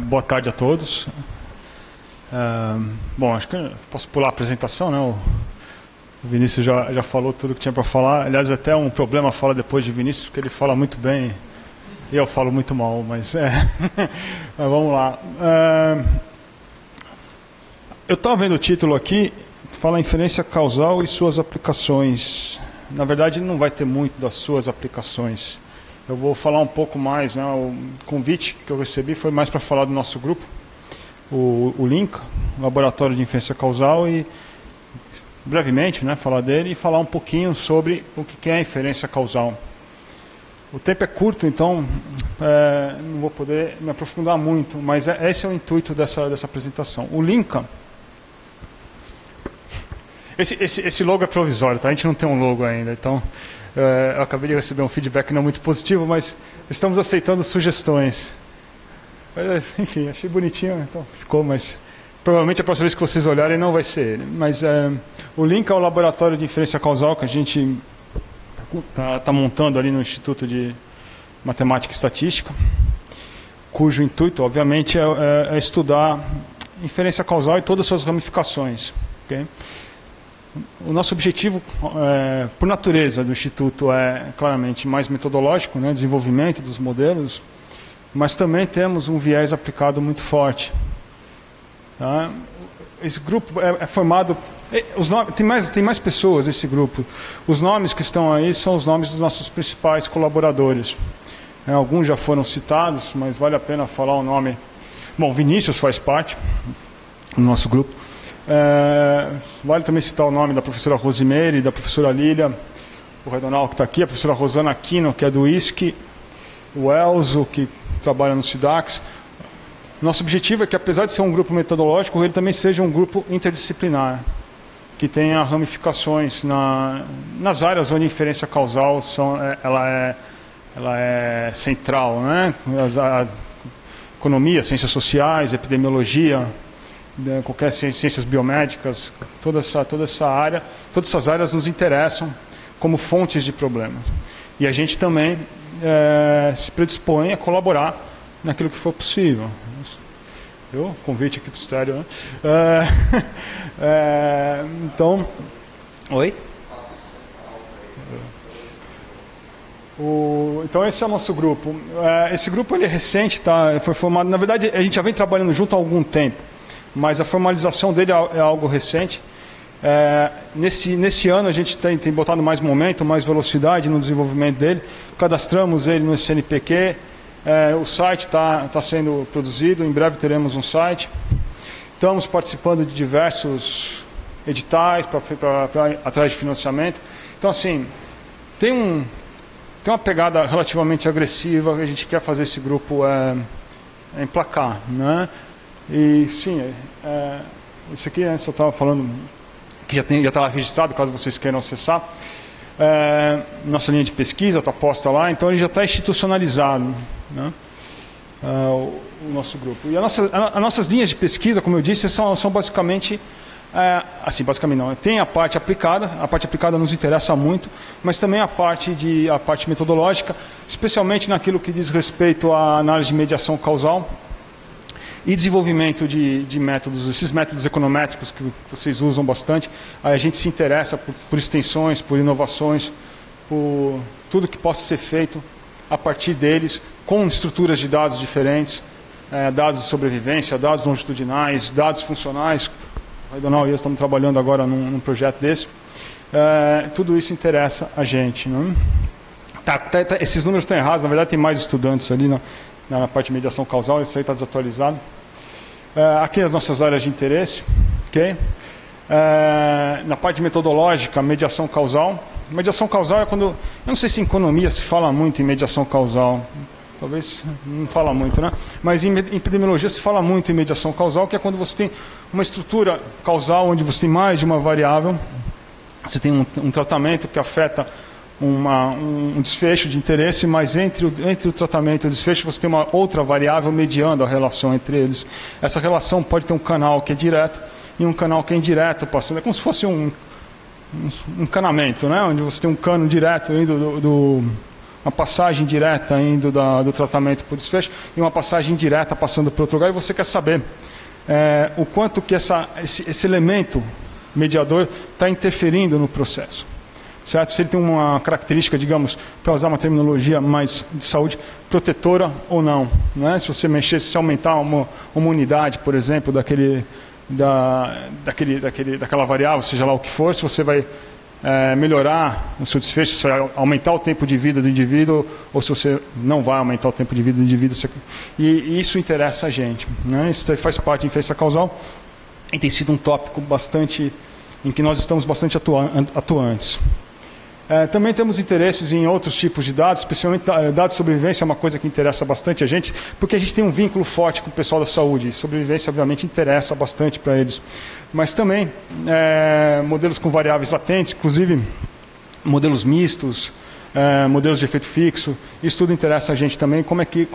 Boa tarde a todos. Bom, acho que posso pular a apresentação, né? O Vinícius já falou tudo que tinha para falar. Aliás, até um problema falar depois de Vinícius, porque ele fala muito bem e eu falo muito mal, mas mas vamos lá. Eu estava vendo o título aqui, fala inferência causal e suas aplicações. Na verdade, não vai ter muito das suas aplicações. Eu vou falar um pouco mais, né? O convite que eu recebi foi mais para falar do nosso grupo, o LINCA, Laboratório de Inferência Causal, e brevemente, né, falar dele e falar um pouquinho sobre o que é a inferência causal. O tempo é curto, então não vou poder me aprofundar muito, mas esse é o intuito dessa apresentação. O LINCA, esse logo é provisório, tá? A gente não tem um logo ainda, então eu acabei de receber um feedback não muito positivo, mas estamos aceitando sugestões. Enfim, achei bonitinho, então ficou, mas provavelmente a próxima vez que vocês olharem não vai ser ele. Mas o LINCA é o laboratório de inferência causal que a gente está montando ali no Instituto de Matemática e Estatística, cujo intuito, obviamente, é estudar inferência causal e todas as suas ramificações. Okay? O nosso objetivo, por natureza do Instituto, é claramente mais metodológico, né, desenvolvimento dos modelos, mas também temos um viés aplicado muito forte. Tá? Esse grupo é formado... tem mais pessoas nesse grupo. Os nomes que estão aí são os nomes dos nossos principais colaboradores. Alguns já foram citados, mas vale a pena falar o nome. Bom, Vinícius faz parte do nosso grupo. Vale também citar o nome da professora Rosimeire, da professora Lília, o Redonal que está aqui, a professora Rosana Aquino, que é do ISC, o Elzo, que trabalha no SIDAX. Nosso objetivo é que, apesar de ser um grupo metodológico, ele também seja um grupo interdisciplinar, que tenha ramificações nas áreas onde a inferência causal ela é central, né? A economia, ciências sociais, epidemiologia, qualquer ciências biomédicas, toda essa área, todas essas áreas nos interessam como fontes de problemas. E a gente também se predispõe a colaborar naquilo que for possível. Convite aqui para o estéreo, né? Então, oi? Então esse é o nosso grupo. Esse grupo ele é recente, tá? Foi formado, na verdade a gente já vem trabalhando junto há algum tempo, mas a formalização dele é algo recente. Nesse ano a gente tem botado mais momento, mais velocidade no desenvolvimento dele. Cadastramos ele no CNPq. O site está sendo produzido, em breve teremos um site. Estamos participando de diversos editais atrás de financiamento. Então, assim, tem uma pegada relativamente agressiva que a gente quer fazer esse grupo emplacar, né? E, sim, isso aqui só estava falando que já está lá registrado, caso vocês queiram acessar. Nossa linha de pesquisa está posta lá, então ele já está institucionalizado, né? O nosso grupo. E as nossas linhas de pesquisa, como eu disse, são basicamente, basicamente não, tem a parte aplicada nos interessa muito, mas também a parte metodológica, especialmente naquilo que diz respeito à análise de mediação causal e desenvolvimento de métodos, esses métodos econométricos que vocês usam bastante. A gente se interessa por extensões, por inovações, por tudo que possa ser feito a partir deles, com estruturas de dados diferentes, dados de sobrevivência, dados longitudinais, dados funcionais. O Redonal e eu estamos trabalhando agora num projeto desse. Tudo isso interessa a gente, né? Esses números estão errados, na verdade tem mais estudantes ali na parte de mediação causal, isso aí está desatualizado. Aqui as nossas áreas de interesse, ok? Na parte metodológica, mediação causal. Mediação causal é quando... Eu não sei se em economia se fala muito em mediação causal, talvez não fala muito, né? Mas em epidemiologia se fala muito em mediação causal, que é quando você tem uma estrutura causal onde você tem mais de uma variável, você tem um tratamento que afeta um desfecho de interesse, mas entre o tratamento e o desfecho você tem uma outra variável mediando a relação entre eles. Essa relação pode ter um canal que é direto e um canal que é indireto, passando. É como se fosse um encanamento, né? Onde você tem um cano direto indo uma passagem direta indo do tratamento para o desfecho e uma passagem direta passando para outro lugar, e você quer saber o quanto que esse elemento mediador está interferindo no processo. Certo? Se ele tem uma característica, digamos, para usar uma terminologia mais de saúde, protetora ou não. Né? Se você mexer, se aumentar uma unidade, por exemplo, daquela variável, seja lá o que for, se você vai melhorar o seu desfecho, se vai aumentar o tempo de vida do indivíduo, ou se você não vai aumentar o tempo de vida do indivíduo. E isso interessa a gente. Né? Isso faz parte de inferência causal e tem sido um tópico em que nós estamos bastante atuantes. Também temos interesses em outros tipos de dados, especialmente dados de sobrevivência é uma coisa que interessa bastante a gente, porque a gente tem um vínculo forte com o pessoal da saúde. Sobrevivência, obviamente, interessa bastante para eles. Mas também modelos com variáveis latentes, inclusive modelos mistos, modelos de efeito fixo. Isso tudo interessa a gente também. Como é que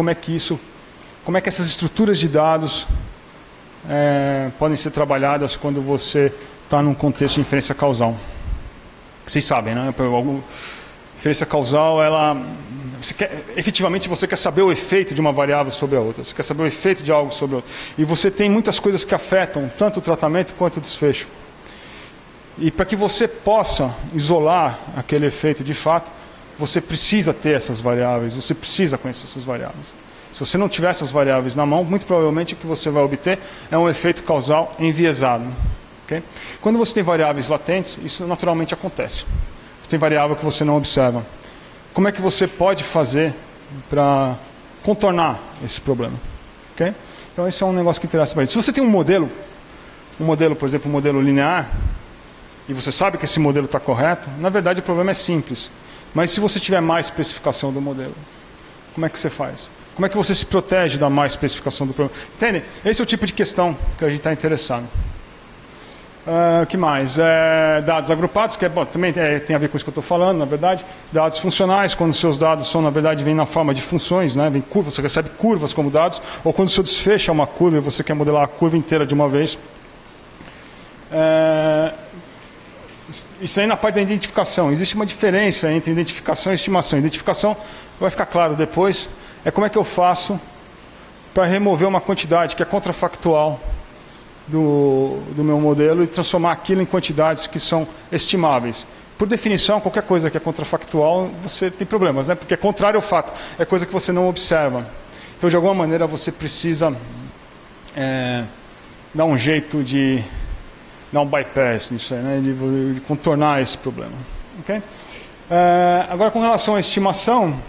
essas estruturas de dados podem ser trabalhadas quando você está num contexto de inferência causal. Vocês sabem, né? Inferência causal, efetivamente você quer saber o efeito de uma variável sobre a outra. Você quer saber o efeito de algo sobre a outra. E você tem muitas coisas que afetam tanto o tratamento quanto o desfecho. E para que você possa isolar aquele efeito de fato, você precisa ter essas variáveis, você precisa conhecer essas variáveis. Se você não tiver essas variáveis na mão, muito provavelmente o que você vai obter é um efeito causal enviesado. Okay? Quando você tem variáveis latentes, isso naturalmente acontece. Você tem variável que você não observa. Como é que você pode fazer para contornar esse problema? Okay? Então, esse é um negócio que interessa para a gente. Se você tem um modelo, por exemplo, um modelo linear, e você sabe que esse modelo está correto, na verdade o problema é simples. Mas se você tiver má especificação do modelo, como é que você faz? Como é que você se protege da má especificação do problema? Entende? Esse é o tipo de questão que a gente está interessado. O que mais? Dados agrupados, que também tem a ver com isso que eu estou falando, na verdade. Dados funcionais, quando os seus dados são, na verdade, vêm na forma de funções, né? Vem curvas, você recebe curvas como dados, ou quando o seu desfecho é uma curva e você quer modelar a curva inteira de uma vez. Isso aí na parte da identificação. Existe uma diferença entre identificação e estimação. Identificação vai ficar claro depois. É como é que eu faço para remover uma quantidade que é contrafactual do meu modelo e transformar aquilo em quantidades que são estimáveis. Por definição, qualquer coisa que é contrafactual, você tem problemas, né? Porque é contrário ao fato, é coisa que você não observa. Então, de alguma maneira, você precisa dar um jeito de dar um bypass nisso aí, né? De contornar esse problema. Okay? Agora, com relação à estimação,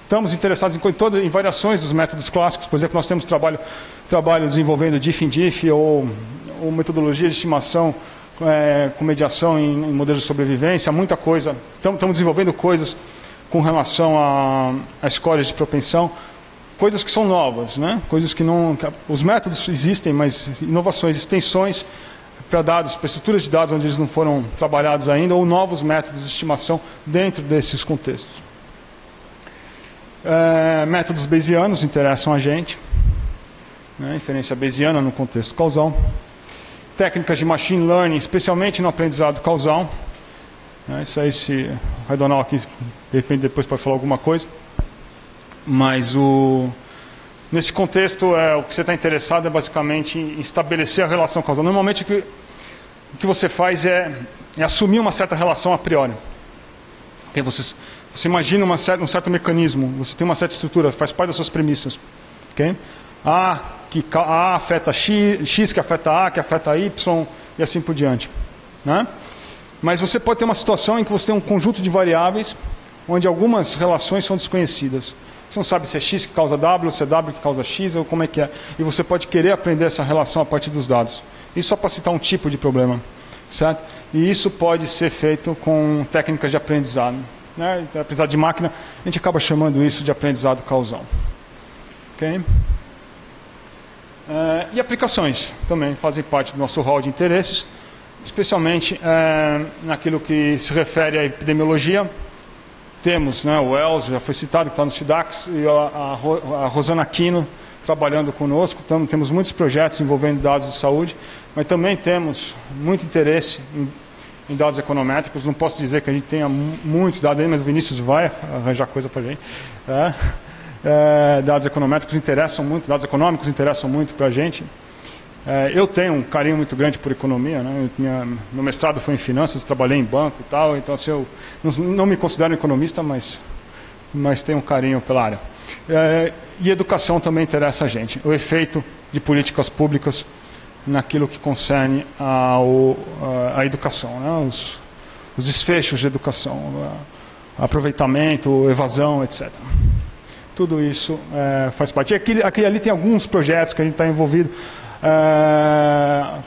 estamos interessados em variações dos métodos clássicos. Por exemplo, nós temos trabalhos envolvendo diff-in-diff ou metodologia de estimação com mediação em modelos de sobrevivência, muita coisa. Estamos desenvolvendo coisas com relação a escolhas de propensão, coisas que são novas, né? Coisas que não... Os métodos existem, mas inovações, extensões para dados, para estruturas de dados onde eles não foram trabalhados ainda, ou novos métodos de estimação dentro desses contextos. Métodos bayesianos interessam a gente, né? Inferência bayesiana no contexto causal. Técnicas de machine learning, especialmente no aprendizado causal. Isso aí, se o Redonal aqui, de repente, depois pode falar alguma coisa. Mas nesse contexto, o que você está interessado é basicamente em estabelecer a relação causal. Normalmente, o que você faz é assumir uma certa relação a priori. Okay? Você imagina um certo mecanismo, você tem uma certa estrutura, faz parte das suas premissas. Okay? A afeta X, que afeta A, que afeta Y, e assim por diante. Né? Mas você pode ter uma situação em que você tem um conjunto de variáveis, onde algumas relações são desconhecidas. Você não sabe se é X que causa W, ou se é W que causa X, ou como é que é. E você pode querer aprender essa relação a partir dos dados. Isso só para citar um tipo de problema. Certo? E isso pode ser feito com técnicas de aprendizado. Né? Aprendizado de máquina, a gente acaba chamando isso de aprendizado causal. Ok? E aplicações também fazem parte do nosso hall de interesses, especialmente naquilo que se refere à epidemiologia. Temos, né, o Els, já foi citado, que está no SIDAX, e a Rosana Aquino trabalhando conosco. Temos muitos projetos envolvendo dados de saúde, mas também temos muito interesse em dados econométricos. Não posso dizer que a gente tenha muitos dados aí, mas o Vinícius vai arranjar coisa para a gente. Dados econômicos interessam muito, dados econômicos interessam muito para a gente. Eu tenho um carinho muito grande por economia, né? Meu mestrado foi em finanças, trabalhei em banco e tal, então assim, eu não me considero economista, mas tenho um carinho pela área. E educação também interessa a gente, o efeito de políticas públicas naquilo que concerne a educação, né? Os desfechos de educação, aproveitamento, evasão, etc. Tudo isso faz parte. Aqui ali tem alguns projetos que a gente está envolvido.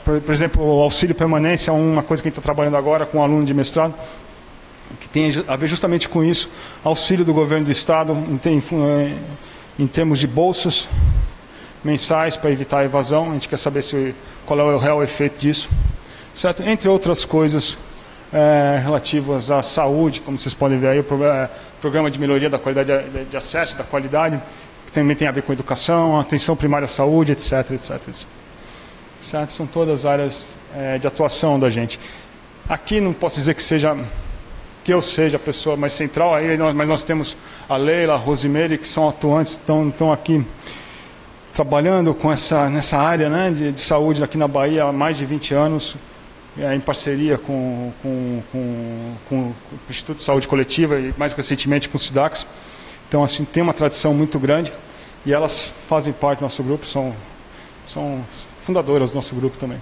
Por exemplo, o auxílio permanência é uma coisa que a gente está trabalhando agora com um aluno de mestrado, que tem a ver justamente com isso. Auxílio do governo do estado em termos de bolsas mensais para evitar a evasão. A gente quer saber qual é o real efeito disso, certo? Entre outras coisas relativas à saúde, como vocês podem ver aí, o programa de melhoria da qualidade de acesso, da qualidade, que também tem a ver com educação, atenção primária à saúde, etc, etc, etc. Certo? São todas áreas de atuação da gente. Aqui não posso dizer que eu seja a pessoa mais central, mas nós temos a Leila, a Rosimeire, que são atuantes, estão aqui trabalhando nessa área, né, de saúde aqui na Bahia há mais de 20 anos, em parceria com o Instituto de Saúde Coletiva e mais recentemente com o SIDAX. Então, assim, tem uma tradição muito grande e elas fazem parte do nosso grupo, são fundadoras do nosso grupo também.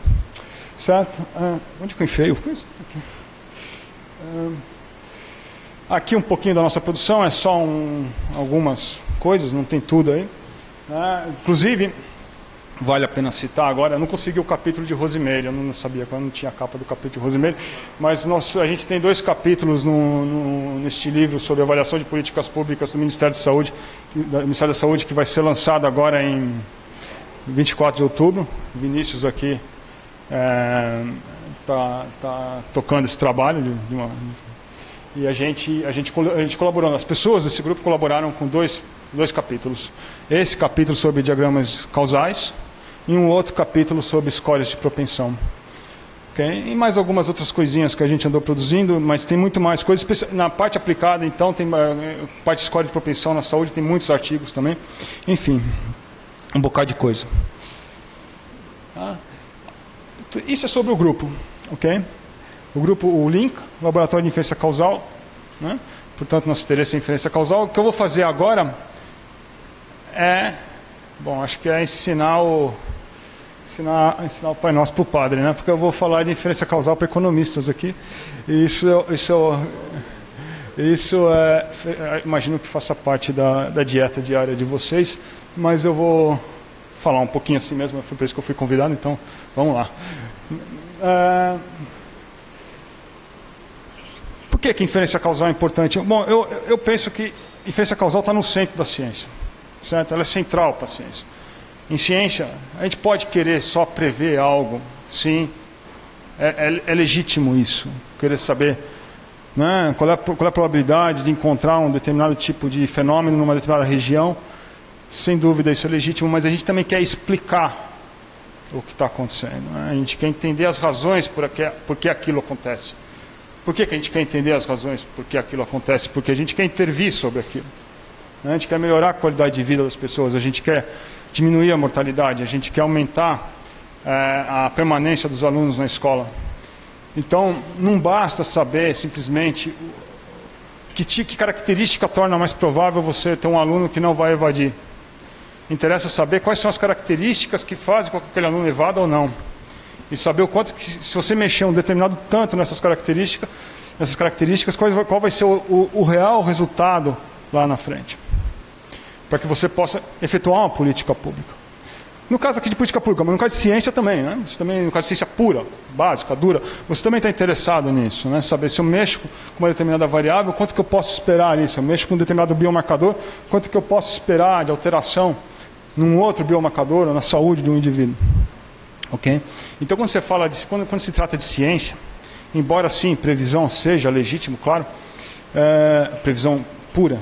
Certo? Onde que eu enfiei? Aqui um pouquinho da nossa produção, é só algumas coisas, não tem tudo aí. Inclusive, vale a pena citar agora, eu não consegui o capítulo de Rosimeire, eu não sabia, eu não tinha a capa do capítulo de Rosimeire, mas a gente tem 2 capítulos neste livro sobre avaliação de políticas públicas do Ministério da Saúde, que vai ser lançado agora em 24 de outubro. O Vinícius aqui tá tocando esse trabalho e a gente colaborou. As pessoas desse grupo colaboraram com dois capítulos. Esse capítulo sobre diagramas causais e um outro capítulo sobre scores de propensão. Okay? E mais algumas outras coisinhas que a gente andou produzindo, mas tem muito mais coisas. Na parte aplicada, então, tem parte de score de propensão na saúde, tem muitos artigos também. Enfim, um bocado de coisa. Isso é sobre o grupo, ok? O grupo, o LINC, Laboratório de Inferência Causal, né? Portanto, nosso interesse é inferência causal. O que eu vou fazer agora acho que é ensinar o Pai Nosso para o padre, né? Porque eu vou falar de inferência causal para economistas aqui. E imagino que faça parte da dieta diária de vocês, mas eu vou falar um pouquinho assim mesmo, foi por isso que eu fui convidado, então vamos lá. Por que inferência causal é importante? Bom, eu penso que inferência causal está no centro da ciência, certo? Ela é central para a ciência. Em ciência, a gente pode querer só prever algo, sim, é legítimo isso, querer saber, né, qual é a probabilidade de encontrar um determinado tipo de fenômeno numa determinada região. Sem dúvida isso é legítimo, mas a gente também quer explicar o que está acontecendo, né? A gente quer entender as razões por que aquilo acontece. Por que a gente quer entender as razões por que aquilo acontece? Porque a gente quer intervir sobre aquilo, né? A gente quer melhorar a qualidade de vida das pessoas, a gente quer diminuir a mortalidade, a gente quer aumentar a permanência dos alunos na escola. Então, não basta saber simplesmente que característica torna mais provável você ter um aluno que não vai evadir. Interessa saber quais são as características que fazem com que aquele aluno evada ou não. E saber o quanto que, se você mexer um determinado tanto nessas características, qual vai ser o real resultado lá na frente. Para que você possa efetuar uma política pública. No caso aqui de política pública, mas no caso de ciência também, né? Você também, no caso de ciência pura, básica, dura, você também está interessado nisso, né? Saber se eu mexo com uma determinada variável, quanto que eu posso esperar nisso? Eu mexo com um determinado biomarcador, quanto que eu posso esperar de alteração num outro biomarcador ou na saúde de um indivíduo. Ok? Então, quando você fala quando se trata de ciência, embora sim previsão seja legítimo, claro, previsão pura,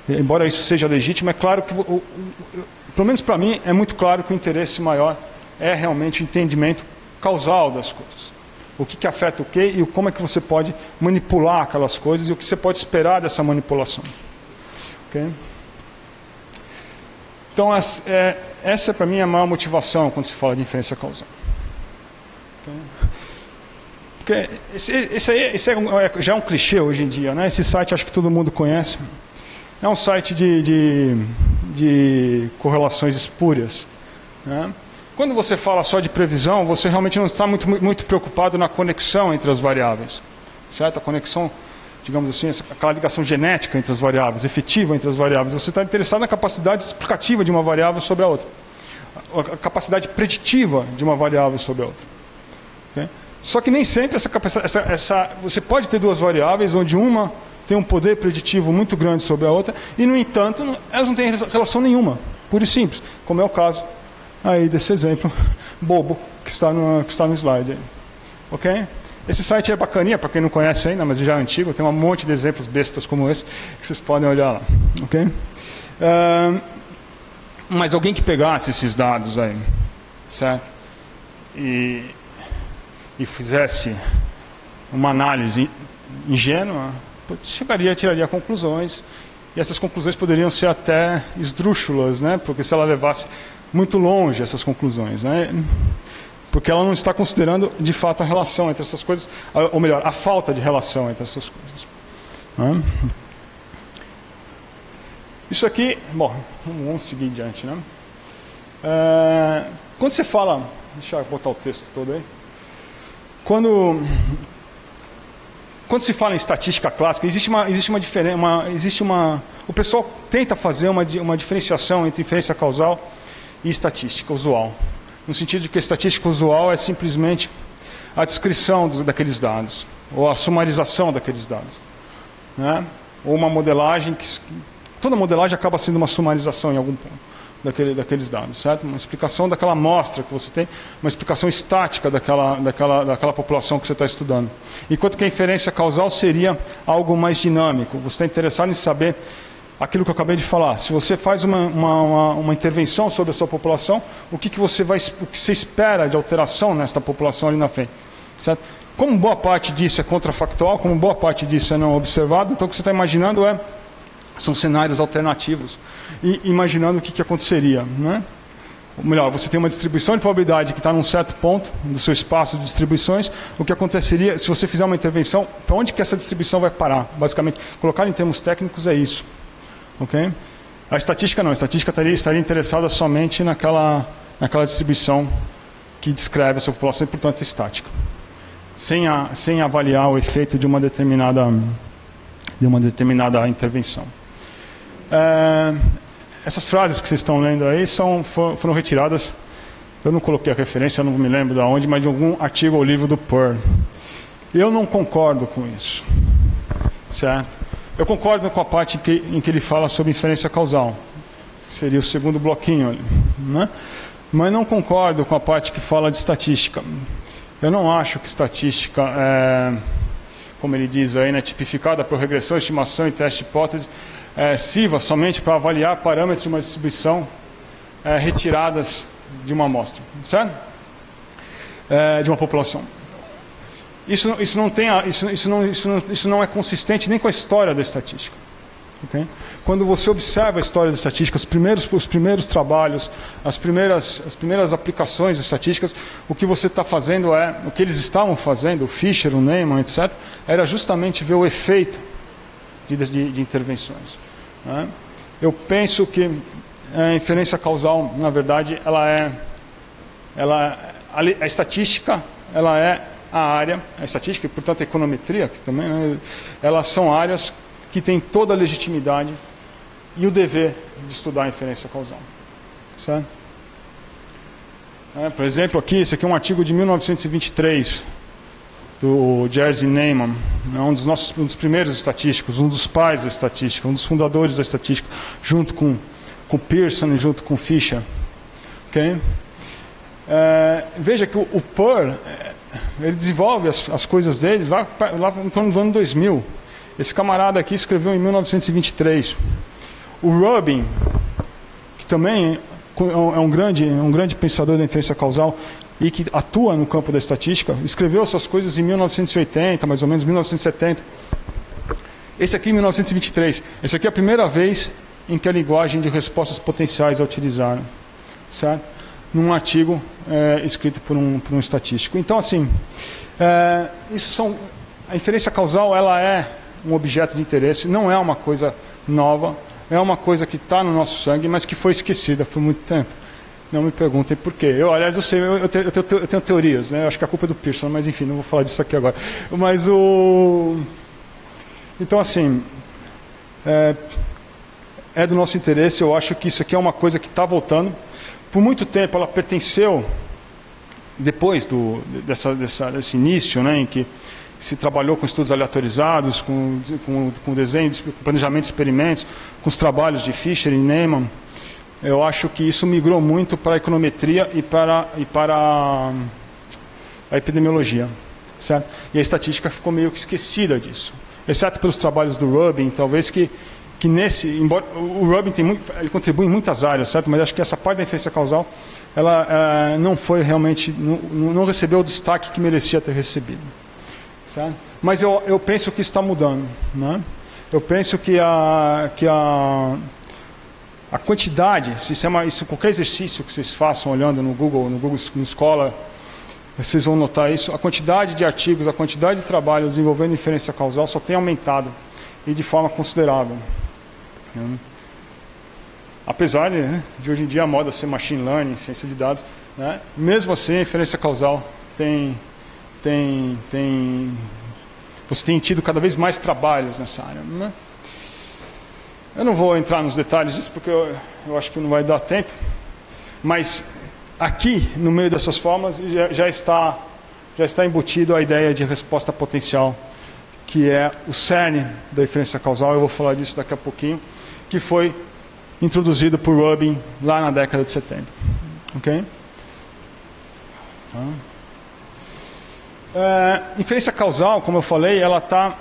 embora isso seja legítimo, é claro que, pelo menos para mim, é muito claro que o interesse maior é realmente o entendimento causal das coisas. O que afeta o quê e como é que você pode manipular aquelas coisas e o que você pode esperar dessa manipulação. Okay? Então, essa para mim é a maior motivação quando se fala de inferência causal. Okay? Porque esse já é um clichê hoje em dia, né? Esse site acho que todo mundo conhece. É um site de correlações espúrias, né? Quando você fala só de previsão, você realmente não está muito preocupado na conexão entre as variáveis, certo? A conexão, digamos assim, aquela ligação genética entre as variáveis, efetiva entre as variáveis. Você está interessado na capacidade explicativa de uma variável sobre a outra, a capacidade preditiva de uma variável sobre a outra. Okay? Só que nem sempre você pode ter duas variáveis onde uma tem um poder preditivo muito grande sobre a outra e, no entanto, elas não têm relação nenhuma, pura e simples, como é o caso aí desse exemplo bobo que está no slide aí. Ok? Esse site é bacaninha para quem não conhece ainda, mas já é antigo, tem um monte de exemplos bestas como esse que vocês podem olhar lá. Ok? Mas alguém que pegasse esses dados aí, certo? E fizesse uma análise ingênua, tiraria conclusões, e essas conclusões poderiam ser até esdrúxulas, né? Porque se ela levasse muito longe essas conclusões, né? Porque ela não está considerando de fato a relação entre essas coisas, ou melhor, a falta de relação entre essas coisas. Né? Isso aqui, bom, vamos seguir adiante, né? Quando você fala, deixa eu botar o texto todo aí. Quando se fala em estatística clássica, existe uma diferença, o pessoal tenta fazer uma diferenciação entre inferência causal e estatística usual, no sentido de que a estatística usual é simplesmente a descrição daqueles dados, ou a sumarização daqueles dados, né? Ou uma modelagem, toda modelagem acaba sendo uma sumarização em algum ponto daqueles dados, certo? Uma explicação daquela amostra que você tem, uma explicação estática daquela população que você está estudando. Enquanto que a inferência causal seria algo mais dinâmico, você está interessado em saber aquilo que eu acabei de falar. Se você faz uma intervenção sobre a sua população, o que você espera de alteração nesta população ali na frente, certo? Como boa parte disso é contrafactual, como boa parte disso é não observado, então o que você está imaginando são cenários alternativos e imaginando o que aconteceria, né? Ou melhor, você tem uma distribuição de probabilidade que está num certo ponto do seu espaço de distribuições. O que aconteceria se você fizer uma intervenção, para onde que essa distribuição vai parar? Basicamente, colocado em termos técnicos, é isso. Okay? A estatística não, a estatística estaria interessada somente naquela distribuição que descreve essa população e, portanto, é estática, sem avaliar o efeito de uma determinada intervenção. Essas frases que vocês estão lendo aí foram retiradas, eu não coloquei a referência, eu não me lembro de onde, mas de algum artigo ou livro do Pearl. Eu não concordo com isso, certo? Eu concordo com a parte em que ele fala sobre inferência causal, que seria o segundo bloquinho ali, né? Mas não concordo com a parte que fala de estatística. Eu não acho que estatística como ele diz aí, né, tipificada por regressão, estimação e teste de hipótese, sirva somente para avaliar parâmetros de uma distribuição retiradas de uma amostra, certo? De uma população. Isso não é consistente nem com a história da estatística. Okay? Quando você observa a história da estatística, os primeiros trabalhos, as primeiras aplicações estatísticas, o que você está fazendo o que eles estavam fazendo, o Fisher, o Neyman, etc., era justamente ver o efeito de intervenções. Né? Eu penso que a inferência causal, na verdade, a estatística, ela é a área, a estatística e, portanto, a econometria, que também, né, elas são áreas que têm toda a legitimidade e o dever de estudar a inferência causal. Certo? Por exemplo, esse aqui é um artigo de 1923, do Jerzy Neyman, um dos primeiros estatísticos, um dos pais da estatística, um dos fundadores da estatística, junto com Pearson e junto com Fisher. Okay? Veja que o Pearl, ele desenvolve as coisas dele lá em torno do ano 2000. Esse camarada aqui escreveu em 1923. O Rubin, que também é um grande pensador da inferência causal, e que atua no campo da estatística, escreveu suas coisas em 1980, mais ou menos 1970. Esse aqui em 1923. Esse aqui é a primeira vez em que a linguagem de respostas potenciais é utilizada, certo? Num artigo escrito por um estatístico. Então, assim, a inferência causal, ela é um objeto de interesse, não é uma coisa nova, é uma coisa que está no nosso sangue, mas que foi esquecida por muito tempo. Não me perguntem por quê. Aliás, eu sei, eu tenho teorias, né? Eu acho que a culpa é do Pearson, mas enfim, não vou falar disso aqui agora. Mas Então, assim, é do nosso interesse. Eu acho que isso aqui é uma coisa que está voltando. Por muito tempo ela pertenceu, depois desse início, né, em que se trabalhou com estudos aleatorizados, com desenho, com planejamento de experimentos, com os trabalhos de Fisher e Neyman. Eu acho que isso migrou muito para a econometria e para a epidemiologia, certo? E a estatística ficou meio que esquecida disso, exceto pelos trabalhos do Rubin, talvez que embora o Rubin ele contribui em muitas áreas, certo? Mas acho que essa parte da inferência causal, ela não foi realmente, não recebeu o destaque que merecia ter recebido, certo? Mas eu penso que isso está mudando, né? Eu penso que a quantidade, qualquer exercício que vocês façam olhando no Google no Scholar, vocês vão notar isso, a quantidade de artigos, a quantidade de trabalhos envolvendo inferência causal só tem aumentado, e de forma considerável. Apesar de hoje em dia a moda ser machine learning, ciência de dados, né? Mesmo assim a inferência causal você tem tido cada vez mais trabalhos nessa área, né? Eu não vou entrar nos detalhes disso porque eu acho que não vai dar tempo, mas aqui no meio dessas formas já está embutido a ideia de resposta potencial, que é o cerne da inferência causal. Eu vou falar disso daqui a pouquinho, que foi introduzido por Rubin lá na década de 70. Ok? Inferência causal, como eu falei, ela está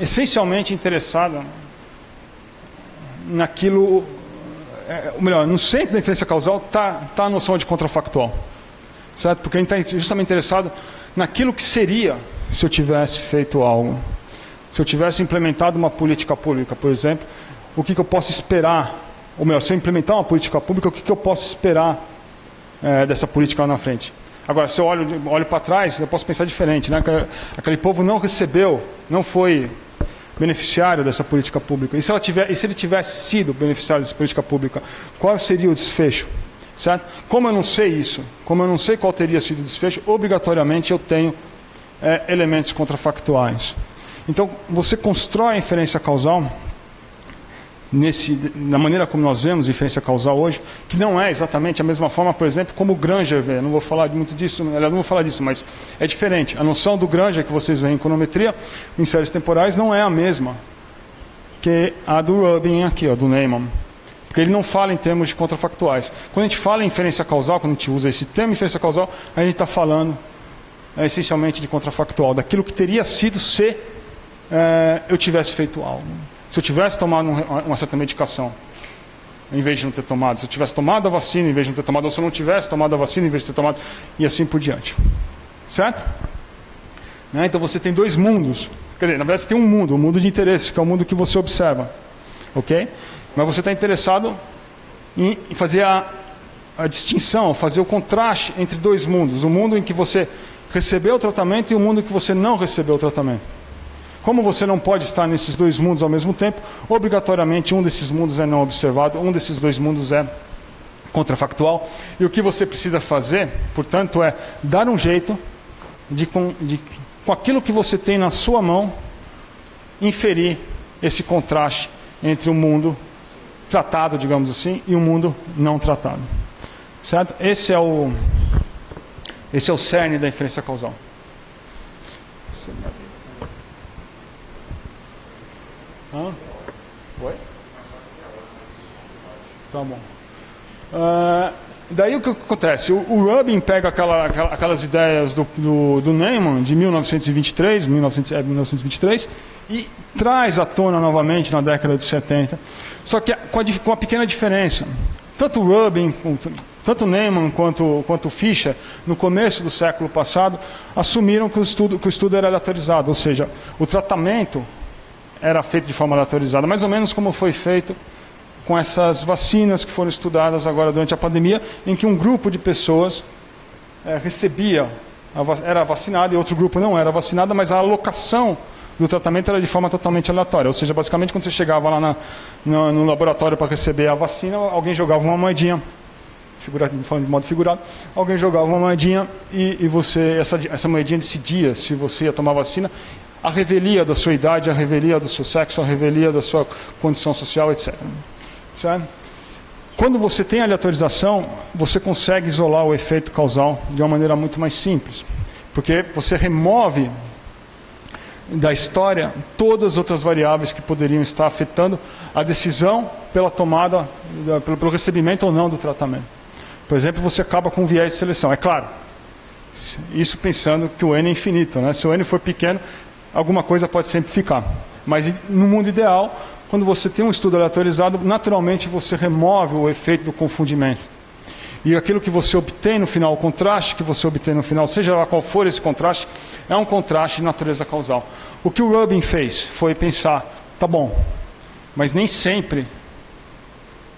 essencialmente interessada naquilo, ou melhor, no centro da inferência causal está a noção de contrafactual, certo? Porque a gente está justamente interessado naquilo que seria se eu tivesse feito algo. Se eu tivesse implementado uma política pública, por exemplo, o que eu posso esperar? Ou melhor, se eu implementar uma política pública, o que eu posso esperar dessa política lá na frente? Agora, se eu olho para trás, eu posso pensar diferente, né? Aquele povo não foi beneficiário dessa política pública. E se ele tivesse sido beneficiário dessa política pública, qual seria o desfecho? Certo? Como eu não sei isso, como eu não sei qual teria sido o desfecho, obrigatoriamente eu tenho elementos contrafactuais. Então, você constrói a inferência causal na maneira como nós vemos a inferência causal hoje, que não é exatamente a mesma forma, por exemplo, como o Granger vê. Não vou falar muito disso, aliás, não vou falar disso, mas é diferente. A noção do Granger que vocês veem em econometria, em séries temporais, não é a mesma que a do Rubin aqui, do Neyman. Porque ele não fala em termos de contrafactuais. Quando a gente fala em inferência causal, quando a gente usa esse termo inferência causal, a gente está falando essencialmente de contrafactual, daquilo que teria sido se eu tivesse feito algo. Se eu tivesse tomado uma certa medicação, em vez de não ter tomado, se eu tivesse tomado a vacina em vez de não ter tomado, ou se eu não tivesse tomado a vacina em vez de ter tomado, e assim por diante. Certo? Então você tem dois mundos. Quer dizer, na verdade você tem um mundo, o mundo de interesse, que é o mundo que você observa. Ok? Mas você está interessado em fazer a distinção, fazer o contraste entre dois mundos. O mundo em que você recebeu o tratamento e o mundo em que você não recebeu o tratamento. Como você não pode estar nesses dois mundos ao mesmo tempo, obrigatoriamente um desses mundos é não observado, um desses dois mundos é contrafactual. E o que você precisa fazer, portanto, é dar um jeito de com aquilo que você tem na sua mão, inferir esse contraste entre o mundo tratado, digamos assim, e o mundo não tratado. Certo? Esse é o cerne da inferência causal. Oi? Tá bom. Daí o que acontece? O Rubin pega aquelas ideias do Neyman de 1923 e traz à tona novamente na década de 70. Só que com uma pequena diferença. Tanto o Rubin, tanto Neyman quanto Fischer, no começo do século passado, assumiram que o estudo era aleatorizado, ou seja, o tratamento era feito de forma aleatorizada, mais ou menos como foi feito com essas vacinas que foram estudadas agora durante a pandemia, em que um grupo de pessoas era vacinado e outro grupo não era vacinado, mas a alocação do tratamento era de forma totalmente aleatória. Ou seja, basicamente, quando você chegava lá no laboratório para receber a vacina, alguém jogava uma moedinha, falando de modo figurado, alguém jogava uma moedinha e você, essa moedinha decidia se você ia tomar vacina, a revelia da sua idade, a revelia do seu sexo, a revelia da sua condição social, etc. Certo? Quando você tem aleatorização, você consegue isolar o efeito causal de uma maneira muito mais simples, porque você remove da história todas as outras variáveis que poderiam estar afetando a decisão pela tomada, pelo recebimento ou não do tratamento. Por exemplo, você acaba com o viés de seleção. É claro, isso pensando que o N é infinito, né? Se o N for pequeno, alguma coisa pode sempre ficar. Mas no mundo ideal, quando você tem um estudo aleatorizado, naturalmente você remove o efeito do confundimento. E aquilo que você obtém no final, o contraste que você obtém no final, seja lá qual for esse contraste, é um contraste de natureza causal. O que o Rubin fez foi pensar, tá bom, mas nem sempre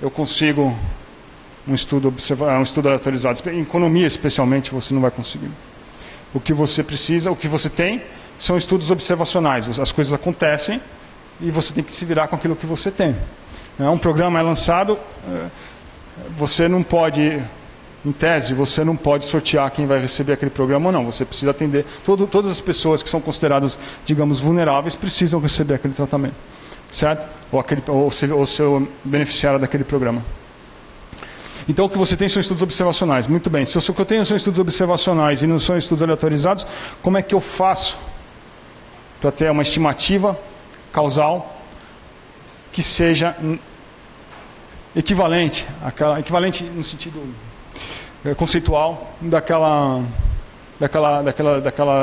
eu consigo um estudo aleatorizado. Em economia, especialmente, você não vai conseguir. O que você precisa, o que você tem, são estudos observacionais. As coisas acontecem e você tem que se virar com aquilo que você tem. Um programa é lançado, você não pode, em tese, você não pode sortear quem vai receber aquele programa ou não. Você precisa atender, todas as pessoas que são consideradas, digamos, vulneráveis, precisam receber aquele tratamento, certo? Ou ser beneficiário daquele programa. Então, o que você tem são estudos observacionais. Muito bem, se o que eu tenho são estudos observacionais e não são estudos aleatorizados, como é que eu faço para ter uma estimativa causal que seja equivalente no sentido conceitual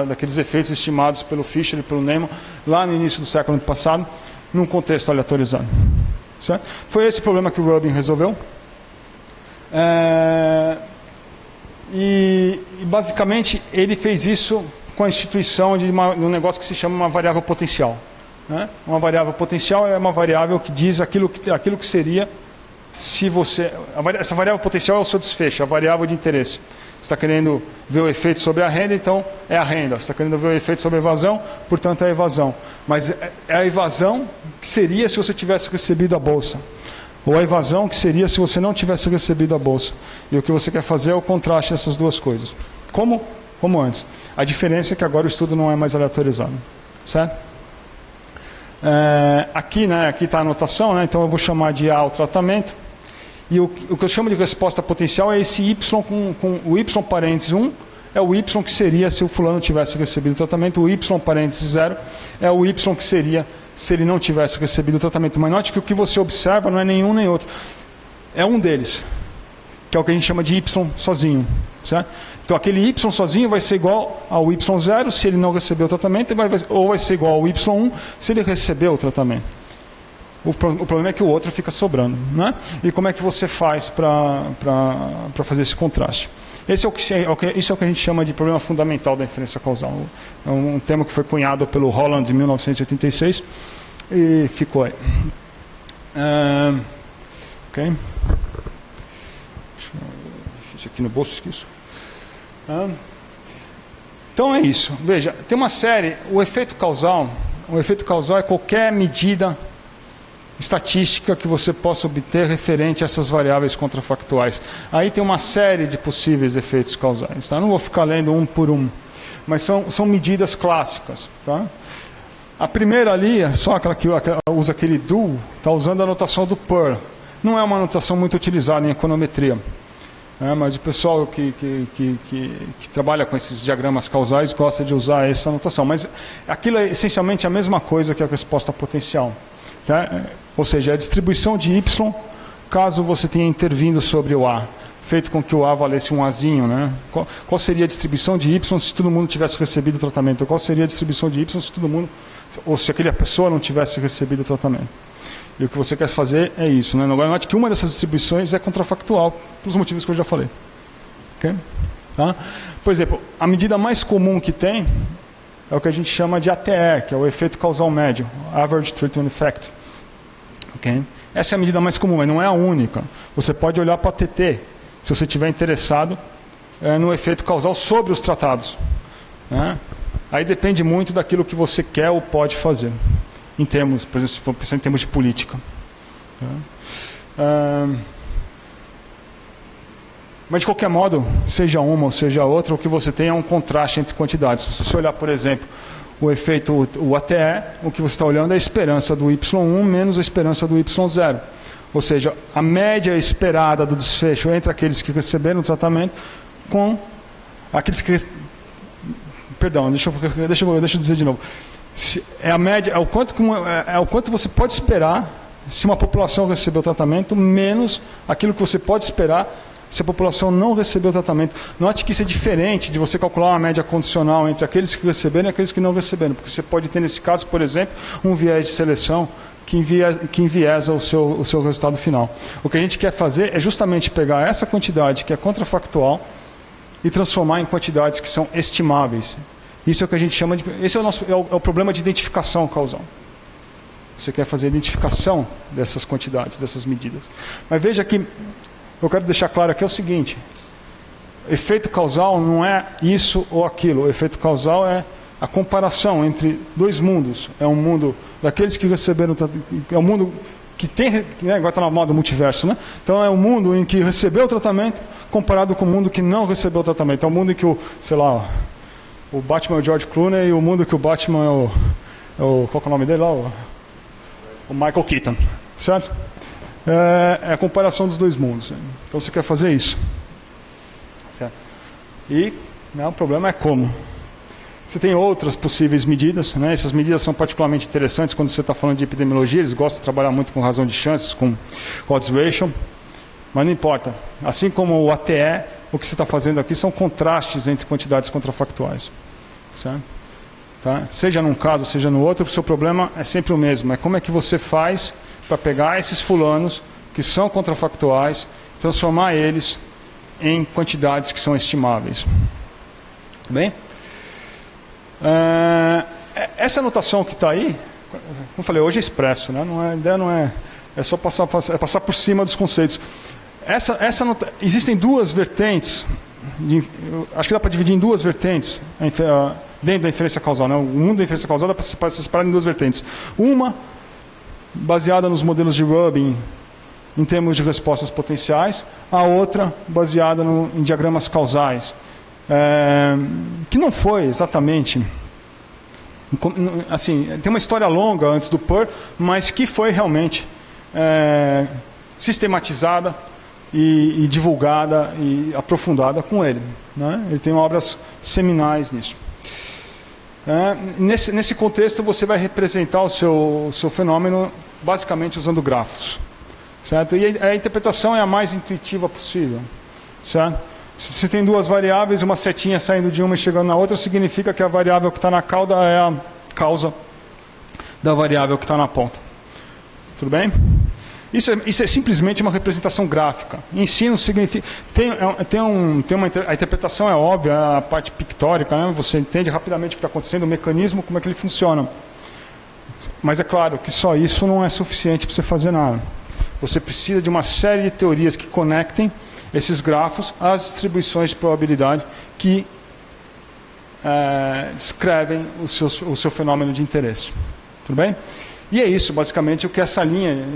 daqueles efeitos estimados pelo Fischer e pelo Neyman lá no início do século passado, num contexto aleatorizado. Certo? Foi esse problema que o Rubin resolveu. E basicamente ele fez isso com a instituição de um negócio que se chama uma variável potencial. Né? Uma variável potencial é uma variável que diz aquilo que seria se você... Essa variável potencial é o seu desfecho, a variável de interesse. Você está querendo ver o efeito sobre a renda, então é a renda. Você está querendo ver o efeito sobre a evasão, portanto é a evasão. Mas é a evasão que seria se você tivesse recebido a bolsa. Ou a evasão que seria se você não tivesse recebido a bolsa. E o que você quer fazer é o contraste dessas duas coisas. Como antes. A diferença é que agora o estudo não é mais aleatorizado. Certo? Aqui está a anotação, né? Então eu vou chamar de A o tratamento. E o que eu chamo de resposta potencial é esse Y com o Y parênteses 1, é o Y que seria se o fulano tivesse recebido o tratamento, o Y parênteses 0 é o Y que seria se ele não tivesse recebido o tratamento. Mas note que o que você observa não é nenhum nem outro. É um deles, que é o que a gente chama de Y sozinho. Certo? Então aquele Y sozinho vai ser igual ao Y0 se ele não recebeu o tratamento, ou vai ser igual ao Y1 se ele recebeu o tratamento. O problema é que o outro fica sobrando. Né? E como é que você faz para fazer esse contraste? Isso é o que a gente chama de problema fundamental da inferência causal. É um termo que foi cunhado pelo Holland em 1986 e ficou aí. Ok. Isso aqui no bolso, esqueço. Então é isso. Veja, tem uma série. O efeito causal é qualquer medida estatística que você possa obter referente a essas variáveis contrafactuais. Aí tem uma série de possíveis efeitos causais. Tá? Não vou ficar lendo um por um, mas são medidas clássicas. Tá? A primeira ali, só aquela que usa aquele do, está usando a notação do PER. Não é uma notação muito utilizada em econometria. Mas o pessoal que trabalha com esses diagramas causais gosta de usar essa notação. Mas aquilo é essencialmente a mesma coisa que a resposta potencial. Tá? Ou seja, a distribuição de Y, caso você tenha intervindo sobre o A, feito com que o A valesse um Azinho. Né? Qual seria a distribuição de Y se todo mundo tivesse recebido o tratamento? Qual seria a distribuição de Y se todo mundo, ou se aquela pessoa não tivesse recebido o tratamento? E o que você quer fazer é isso, né? Agora, note que uma dessas distribuições é contrafactual, pelos motivos que eu já falei. Okay? Tá? Por exemplo, a medida mais comum que tem é o que a gente chama de ATE, que é o efeito causal médio, Average Treatment Effect. Okay? Essa é a medida mais comum, mas não é a única. Você pode olhar para a ATT, se você estiver interessado no efeito causal sobre os tratados. Né? Aí depende muito daquilo que você quer ou pode fazer, em termos, por exemplo, se for pensar em termos de política. Mas, de qualquer modo, seja uma ou seja outra, o que você tem é um contraste entre quantidades. Se você olhar, por exemplo, o efeito, o ATE, o que você está olhando é a esperança do Y1 menos a esperança do Y0. Ou seja, a média esperada do desfecho entre aqueles que receberam o tratamento com aqueles que... Perdão, deixa eu dizer de novo. É a média, é o quanto você pode esperar se uma população recebeu o tratamento, menos aquilo que você pode esperar se a população não recebeu o tratamento. Note que isso é diferente de você calcular uma média condicional entre aqueles que receberam e aqueles que não receberam, porque você pode ter, nesse caso, por exemplo, um viés de seleção que enviesa o seu resultado final. O que a gente quer fazer é justamente pegar essa quantidade que é contrafactual e transformar em quantidades que são estimáveis. Isso é o que a gente chama de... Esse é o problema de identificação causal. Você quer fazer a identificação dessas quantidades, dessas medidas. Mas veja que eu quero deixar claro aqui é o seguinte: efeito causal não é isso ou aquilo. O efeito causal é a comparação entre dois mundos. É um mundo daqueles que receberam... É um mundo que tem... Agora está na moda multiverso, né? Então é um mundo em que recebeu o tratamento comparado com o mundo que não recebeu o tratamento. É um mundo em que o Batman é o George Clooney e o mundo que o Batman é o qual é o nome dele lá? O Michael Keaton. Certo? É a comparação dos dois mundos. Então você quer fazer isso. Certo? E o problema é como. Você tem outras possíveis medidas, né? Essas medidas são particularmente interessantes quando você está falando de epidemiologia. Eles gostam de trabalhar muito com razão de chances, com odds ratio, mas não importa. Assim como o ATE, o que você está fazendo aqui são contrastes entre quantidades contrafactuais. Certo? Tá? Seja num caso, seja no outro, o seu problema é sempre o mesmo. É como é que você faz para pegar esses fulanos que são contrafactuais, transformar eles em quantidades que são estimáveis. Bem? Essa anotação que está aí, como eu falei, hoje é expresso, né? A ideia não é só passar por cima dos conceitos. Existem duas vertentes, acho que dá para dividir em duas vertentes dentro da inferência causal. Né? O mundo da inferência causal dá para ser separado em duas vertentes. Uma, baseada nos modelos de Rubin, em termos de respostas potenciais. A outra, baseada em diagramas causais. Que não foi exatamente... Assim, tem uma história longa antes do Purr, mas que foi realmente sistematizada e divulgada e aprofundada com ele. Né? Ele tem obras seminais nisso. Nesse contexto, você vai representar o seu fenômeno basicamente usando grafos. Certo? E a interpretação é a mais intuitiva possível. Certo? Se você tem duas variáveis, uma setinha saindo de uma e chegando na outra, significa que a variável que está na cauda é a causa da variável que está na ponta. Tudo bem? Isso é simplesmente uma representação gráfica. Ensino significa... a interpretação é óbvia, a parte pictórica, né? Você entende rapidamente o que está acontecendo, o mecanismo, como é que ele funciona. Mas é claro que só isso não é suficiente para você fazer nada. Você precisa de uma série de teorias que conectem esses grafos às distribuições de probabilidade que descrevem o seu fenômeno de interesse. Tudo bem? E é isso, basicamente, o que essa linha,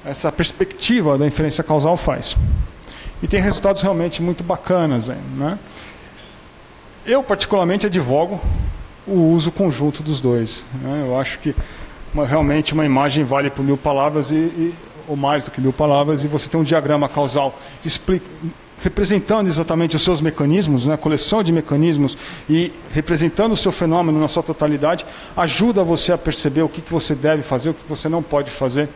essa perspectiva da inferência causal faz. E tem resultados realmente muito bacanas. Né? Eu, particularmente, advogo o uso conjunto dos dois. Né? Eu acho que realmente uma imagem vale por 1000 palavras ou mais do que 1000 palavras, e você tem um diagrama causal representando exatamente os seus mecanismos, né, a coleção de mecanismos, e representando o seu fenômeno na sua totalidade, ajuda você a perceber o que você deve fazer, o que você não pode fazer,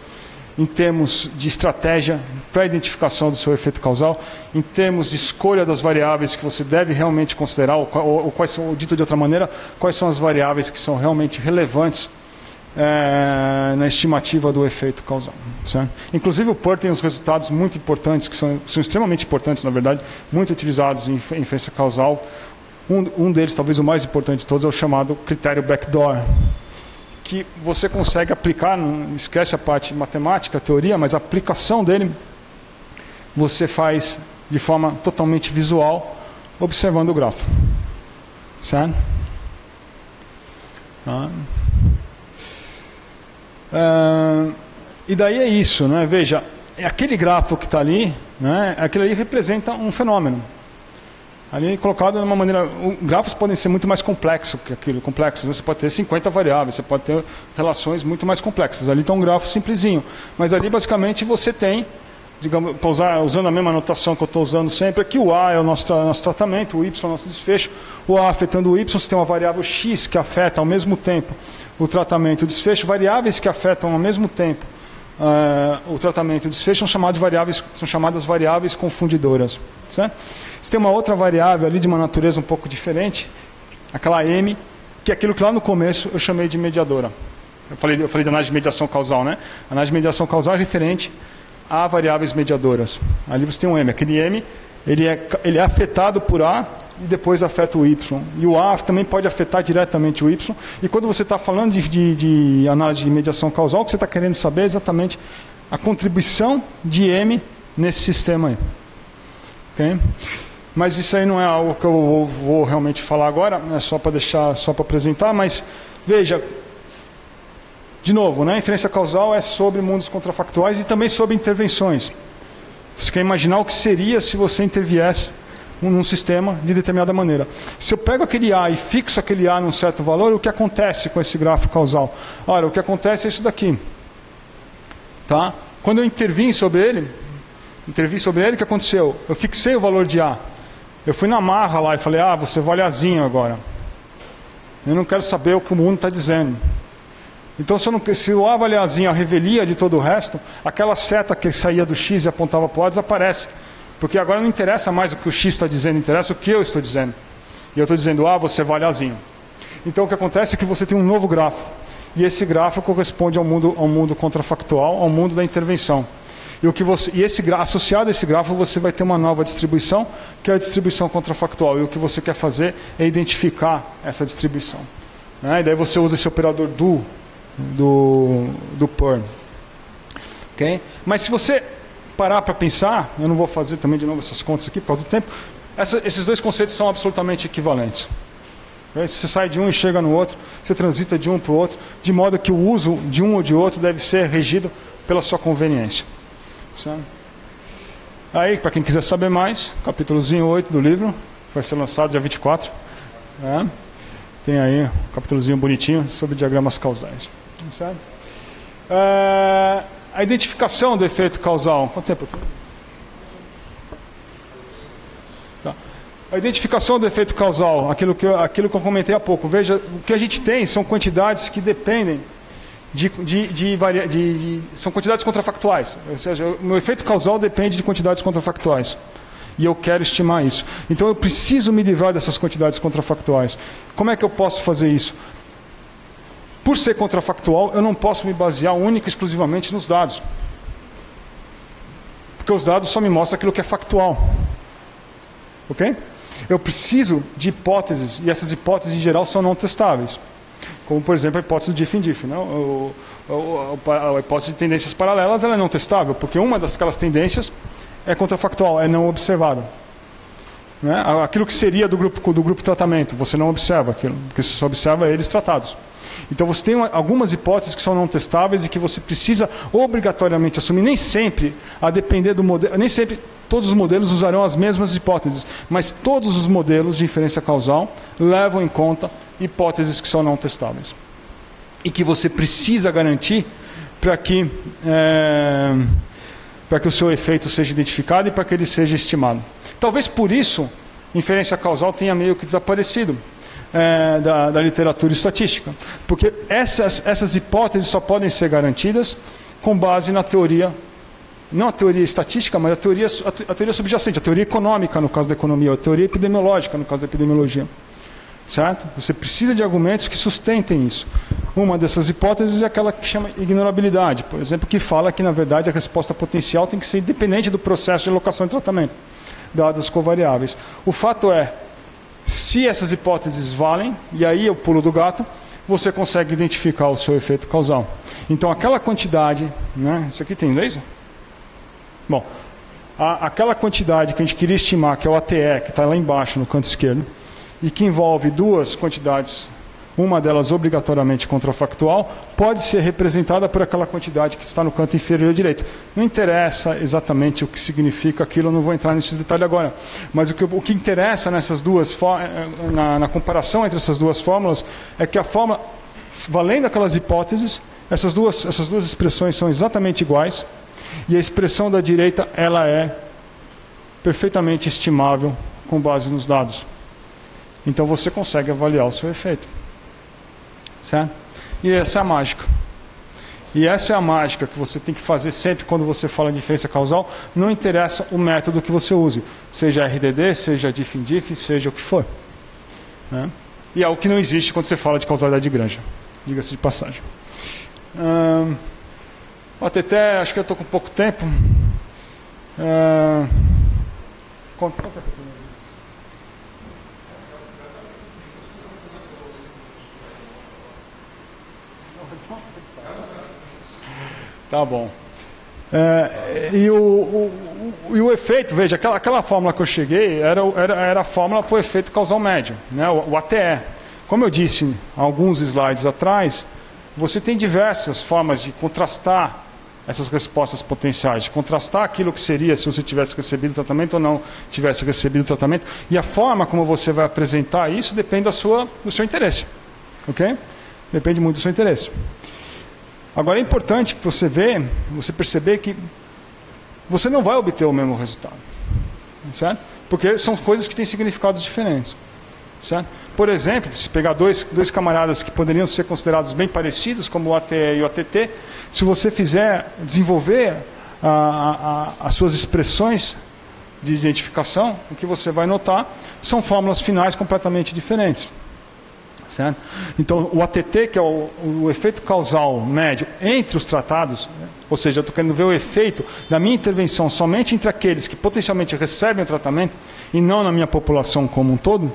em termos de estratégia para a identificação do seu efeito causal, em termos de escolha das variáveis que você deve realmente considerar, ou quais são, dito de outra maneira, quais são as variáveis que são realmente relevantes na estimativa do efeito causal. Certo? Inclusive o PER tem uns resultados muito importantes, que são extremamente importantes, na verdade, muito utilizados em inferência causal. Um deles, talvez o mais importante de todos, é o chamado critério backdoor, que você consegue aplicar, não esquece a parte matemática, a teoria, mas a aplicação dele você faz de forma totalmente visual, observando o grafo. Certo? E daí é isso, né? Veja, aquele grafo que está ali, né? Aquilo ali representa um fenômeno. Ali colocado de uma maneira... Grafos podem ser muito mais complexos que aquilo. Complexos, né? Você pode ter 50 variáveis, você pode ter relações muito mais complexas. Ali está um grafo simplesinho. Mas ali, basicamente, você tem, digamos, usando a mesma notação que eu estou usando sempre, aqui o A é o nosso tratamento, o Y é o nosso desfecho. O A afetando o Y, você tem uma variável X que afeta ao mesmo tempo o tratamento e o desfecho. Variáveis que afetam ao mesmo tempo o tratamento e o desfecho são chamadas variáveis confundidoras. Certo? Você tem uma outra variável ali de uma natureza um pouco diferente, aquela M, que é aquilo que lá no começo eu chamei de mediadora. Eu falei de análise de mediação causal, né? A análise de mediação causal é referente a variáveis mediadoras. Ali você tem um M. Aquele M, ele é afetado por A e depois afeta o Y. E o A também pode afetar diretamente o Y. E quando você está falando de análise de mediação causal, o que você está querendo saber é exatamente a contribuição de M nesse sistema aí. Okay? Mas isso aí não é algo que eu vou realmente falar agora, é só para apresentar, mas veja, de novo, né, a inferência causal é sobre mundos contrafactuais e também sobre intervenções. Você quer imaginar o que seria se você interviesse num sistema de determinada maneira. Se eu pego aquele A e fixo aquele A num certo valor, o que acontece com esse gráfico causal? Ora, o que acontece é isso daqui. Tá? Quando eu intervim sobre ele, o que aconteceu? Eu fixei o valor de A. Eu fui na marra lá e falei, você vale Azinho agora. Eu não quero saber o que o mundo está dizendo. Então, se o A vale Azinho, a revelia de todo o resto, aquela seta que saía do X e apontava para o A desaparece. Porque agora não interessa mais o que o X está dizendo, interessa o que eu estou dizendo. E eu estou dizendo, você vale Azinho. Então, o que acontece é que você tem um novo grafo. E esse grafo corresponde ao mundo contrafactual, ao mundo da intervenção. Associado a esse grafo, você vai ter uma nova distribuição, que é a distribuição contrafactual. E o que você quer fazer é identificar essa distribuição. Né? E daí você usa esse operador do PER. Okay? Mas se você parar para pensar, eu não vou fazer também de novo essas contas aqui por causa do tempo, esses dois conceitos são absolutamente equivalentes. Okay? Se você sai de um e chega no outro, você transita de um para o outro, de modo que o uso de um ou de outro deve ser regido pela sua conveniência. Certo? Aí, para quem quiser saber mais, capítulozinho 8 do livro, vai ser lançado dia 24. Né? Tem aí um capítulozinho bonitinho sobre diagramas causais. Certo? A identificação do efeito causal. Quanto tempo? Tá. A identificação do efeito causal, aquilo que eu comentei há pouco. Veja, o que a gente tem são quantidades que dependem são quantidades contrafactuais. Ou seja, o meu efeito causal depende de quantidades contrafactuais. E eu quero estimar isso. Então eu preciso me livrar dessas quantidades contrafactuais. Como é que eu posso fazer isso? Por ser contrafactual, eu não posso me basear única e exclusivamente nos dados. Porque os dados só me mostram aquilo que é factual. Ok? Eu preciso de hipóteses, e essas hipóteses em geral são não testáveis. Como, por exemplo, a hipótese do Diffie-Diff. Né? A hipótese de tendências paralelas ela é não testável, porque uma daquelas tendências é contrafactual, é não observada. Né? Aquilo que seria do grupo tratamento, você não observa aquilo, porque você só observa eles tratados. Então você tem algumas hipóteses que são não testáveis e que você precisa obrigatoriamente assumir. Nem sempre, a depender do modelo, nem sempre todos os modelos usarão as mesmas hipóteses, mas todos os modelos de inferência causal levam em conta hipóteses que são não testáveis. E que você precisa garantir para que o seu efeito seja identificado e para que ele seja estimado. Talvez por isso, inferência causal tenha meio que desaparecido da literatura estatística. Porque essas hipóteses só podem ser garantidas com base na teoria, não a teoria estatística, mas a teoria subjacente, a teoria econômica no caso da economia, a teoria epidemiológica no caso da epidemiologia. certo? Você precisa de argumentos que sustentem isso. Uma dessas hipóteses é aquela que chama ignorabilidade, por exemplo, que fala que, na verdade, a resposta potencial tem que ser independente do processo de alocação e tratamento, dadas as covariáveis. O fato é, se essas hipóteses valem, e aí é o pulo do gato, você consegue identificar o seu efeito causal. Então, aquela quantidade, né, isso aqui tem laser? Bom, aquela quantidade que a gente queria estimar, que é o ATE, que está lá embaixo no canto esquerdo, e que envolve duas quantidades, uma delas obrigatoriamente contrafactual, pode ser representada por aquela quantidade que está no canto inferior direito. Não interessa exatamente o que significa aquilo, eu não vou entrar nesses detalhes agora. Mas o que interessa nessas duas, na comparação entre essas duas fórmulas, é que a fórmula, valendo aquelas hipóteses, essas duas expressões são exatamente iguais, e a expressão da direita ela é perfeitamente estimável com base nos dados. Então você consegue avaliar o seu efeito. Certo? E essa é a mágica. E essa é a mágica que você tem que fazer sempre quando você fala em diferença causal. Não interessa o método que você use. Seja RDD, seja diff-in-diff, seja o que for. Né? E é o que não existe quando você fala de causalidade de Granja. Diga-se de passagem. Até acho que eu estou com pouco tempo. Quanto tempo é que eu tenho? Tá bom. E o efeito, veja, aquela fórmula que eu cheguei era a fórmula para o efeito causal médio, né? O ATE. Como eu disse alguns slides atrás, você tem diversas formas de contrastar essas respostas potenciais, de contrastar aquilo que seria se você tivesse recebido o tratamento ou não tivesse recebido o tratamento. E a forma como você vai apresentar isso depende do seu interesse. Ok? Depende muito do seu interesse. Agora é importante que você perceber que você não vai obter o mesmo resultado, certo? Porque são coisas que têm significados diferentes, certo? Por exemplo, se pegar dois camaradas que poderiam ser considerados bem parecidos, como o ATE e o ATT, se você desenvolver as suas expressões de identificação, o que você vai notar são fórmulas finais completamente diferentes. Certo? Então, o ATT, que é o efeito causal médio entre os tratados, ou seja, eu estou querendo ver o efeito da minha intervenção somente entre aqueles que potencialmente recebem o tratamento e não na minha população como um todo,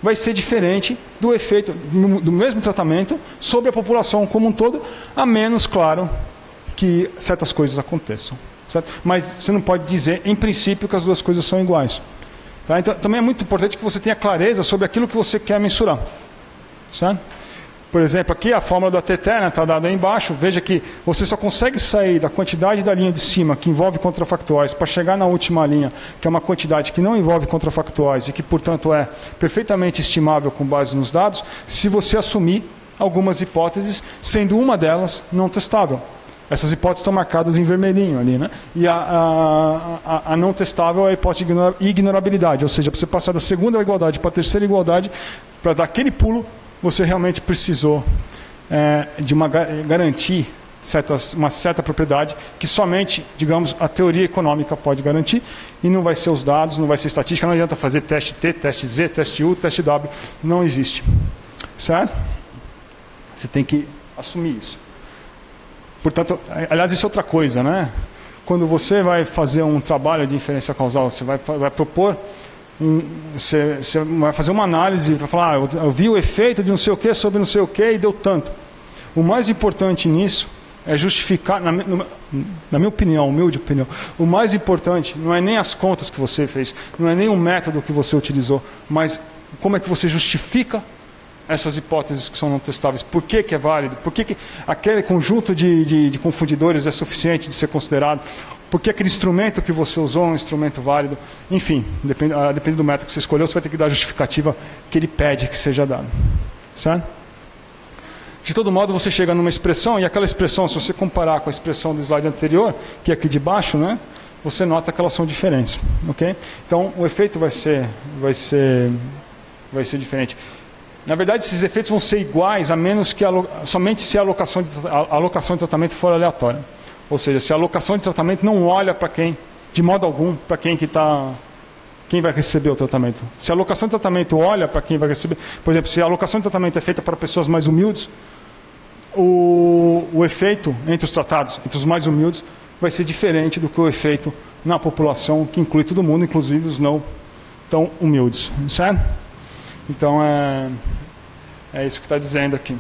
vai ser diferente do efeito do mesmo tratamento sobre a população como um todo, a menos, claro, que certas coisas aconteçam. Certo? Mas você não pode dizer, em princípio, que as duas coisas são iguais. Tá? Então, também é muito importante que você tenha clareza sobre aquilo que você quer mensurar. Certo? Por exemplo, aqui a fórmula do ATT está dada aí embaixo. Veja que você só consegue sair da quantidade da linha de cima, que envolve contrafactuais, para chegar na última linha, que é uma quantidade que não envolve contrafactuais e que, portanto, é perfeitamente estimável com base nos dados, se você assumir algumas hipóteses, sendo uma delas não testável. Essas hipóteses estão marcadas em vermelhinho ali, né? E a não testável é a hipótese de ignorabilidade, ou seja, para você passar da segunda igualdade para a terceira igualdade, para dar aquele pulo, você realmente precisou de garantir uma certa propriedade que somente, digamos, a teoria econômica pode garantir, e não vai ser os dados, não vai ser estatística, não adianta fazer teste T, teste Z, teste U, teste W, não existe. Certo? Você tem que assumir isso. Portanto, aliás, isso é outra coisa, né? Quando você vai fazer um trabalho de inferência causal, você vai propor, você vai fazer uma análise, vai falar, eu vi o efeito de não sei o que sobre não sei o que e deu tanto. O mais importante nisso é justificar, na minha opinião, humilde opinião, o mais importante não é nem as contas que você fez, não é nem o método que você utilizou, mas como é que você justifica essas hipóteses que são não testáveis. Por que é válido? Por que aquele conjunto de confundidores é suficiente de ser considerado? Por que aquele instrumento que você usou é um instrumento válido? Enfim, depende do método que você escolheu, você vai ter que dar a justificativa que ele pede que seja dado. Certo? De todo modo, você chega numa expressão, e aquela expressão, se você comparar com a expressão do slide anterior, que é aqui de baixo, né, você nota que elas são diferentes. Okay? Então, o efeito vai ser diferente. Na verdade, esses efeitos vão ser iguais, a menos que somente se a alocação de tratamento for aleatória. Ou seja, se a alocação de tratamento não olha para quem, de modo algum, para quem que está quem vai receber o tratamento. Se a alocação de tratamento olha para quem vai receber, por exemplo, se a alocação de tratamento é feita para pessoas mais humildes, o efeito entre os tratados, entre os mais humildes, vai ser diferente do que o efeito na população, que inclui todo mundo, inclusive os não tão humildes, certo? Então, é isso que está dizendo aqui.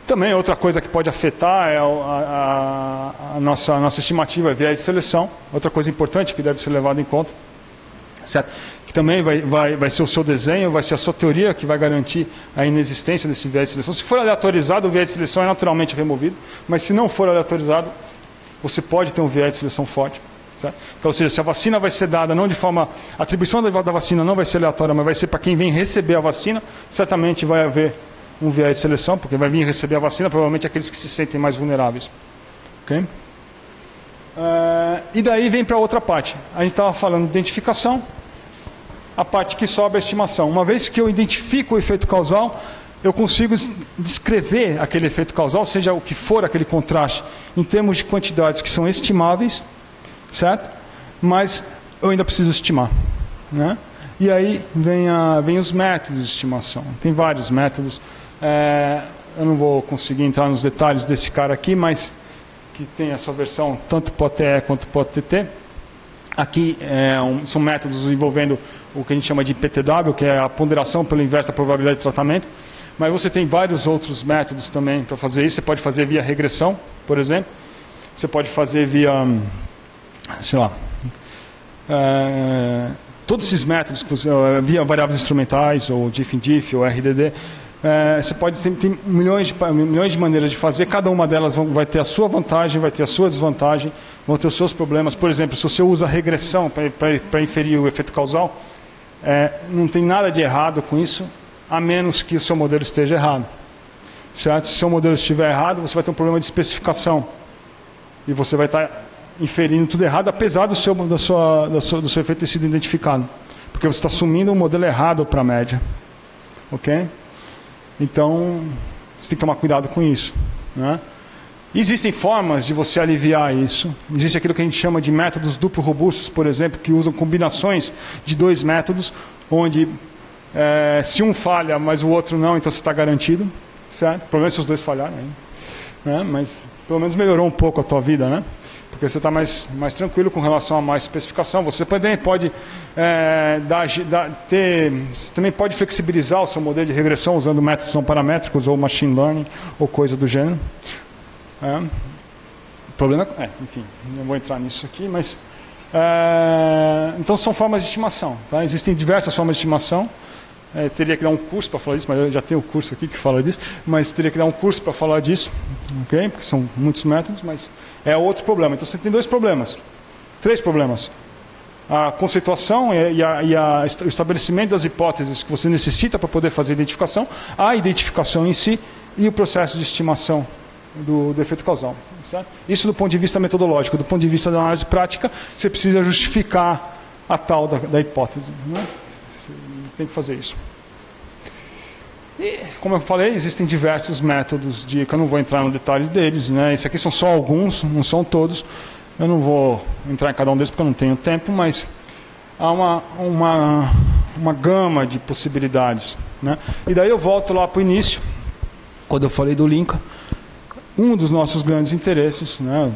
Também outra coisa que pode afetar é a nossa estimativa viés de seleção. Outra coisa importante que deve ser levada em conta, certo? Que também vai ser o seu desenho, vai ser a sua teoria que vai garantir a inexistência desse viés de seleção. Se for aleatorizado, o viés de seleção é naturalmente removido, mas se não for aleatorizado, você pode ter um viés de seleção forte. Certo? Então, ou seja, se a vacina vai ser dada não de forma... A atribuição da vacina não vai ser aleatória, mas vai ser para quem vem receber a vacina, certamente vai haver um viés de seleção, porque vai vir receber a vacina, provavelmente aqueles que se sentem mais vulneráveis. Okay? E daí vem para outra parte. A gente estava falando de identificação, a parte que sobra é a estimação. Uma vez que eu identifico o efeito causal, eu consigo descrever aquele efeito causal, seja o que for aquele contraste, em termos de quantidades que são estimáveis, certo? Mas eu ainda preciso estimar, né? E aí vem os métodos de estimação. Tem vários métodos. Eu não vou conseguir entrar nos detalhes desse cara aqui, mas que tem a sua versão tanto para OTE quanto para OTT. Aqui são métodos envolvendo o que a gente chama de PTW, que é a ponderação pelo inverso da probabilidade de tratamento. Mas você tem vários outros métodos também para fazer isso. Você pode fazer via regressão, por exemplo. Você pode fazer via, sei lá, todos esses métodos, via variáveis instrumentais, ou diff-in-diff, ou RDD. Você pode ter milhões de maneiras de fazer, cada uma delas vai ter a sua vantagem, vai ter a sua desvantagem, vão ter os seus problemas. Por exemplo, se você usa regressão para inferir o efeito causal, não tem nada de errado com isso, a menos que o seu modelo esteja errado. Certo? Se o seu modelo estiver errado, você vai ter um problema de especificação. E você vai estar inferindo tudo errado, apesar do seu efeito ter sido identificado. Porque você está assumindo um modelo errado para a média. Ok? Então, você tem que tomar cuidado com isso, né? Existem formas de você aliviar isso. Existe aquilo que a gente chama de métodos duplo robustos, por exemplo, que usam combinações de dois métodos, onde se um falha, mas o outro não, então você está garantido, certo? O problema é se os dois falharem, né? Mas pelo menos melhorou um pouco a tua vida, né? Porque você está mais tranquilo com relação a mais especificação. Você também pode você também pode flexibilizar o seu modelo de regressão usando métodos não paramétricos ou machine learning ou coisa do gênero. O problema enfim, não vou entrar nisso aqui, mas então são formas de estimação, tá? Existem diversas formas de estimação. Teria que dar um curso para falar disso, mas eu já tenho um curso aqui que fala disso, mas teria que dar um curso para falar disso, ok? Porque são muitos métodos, mas é outro problema. Então você tem três problemas. A conceituação e o estabelecimento das hipóteses que você necessita para poder fazer a identificação, a identificação em si e o processo de estimação do efeito causal. Certo? Isso do ponto de vista metodológico. Do ponto de vista da análise prática, você precisa justificar a tal da hipótese, né? Tem que fazer isso. E, como eu falei, existem diversos métodos que eu não vou entrar nos detalhes deles, né? Esses aqui são só alguns, não são todos. Eu não vou entrar em cada um deles porque eu não tenho tempo, mas há uma gama de possibilidades, né? E daí eu volto lá para o início, quando eu falei do Lincoln. Um dos nossos grandes interesses, né,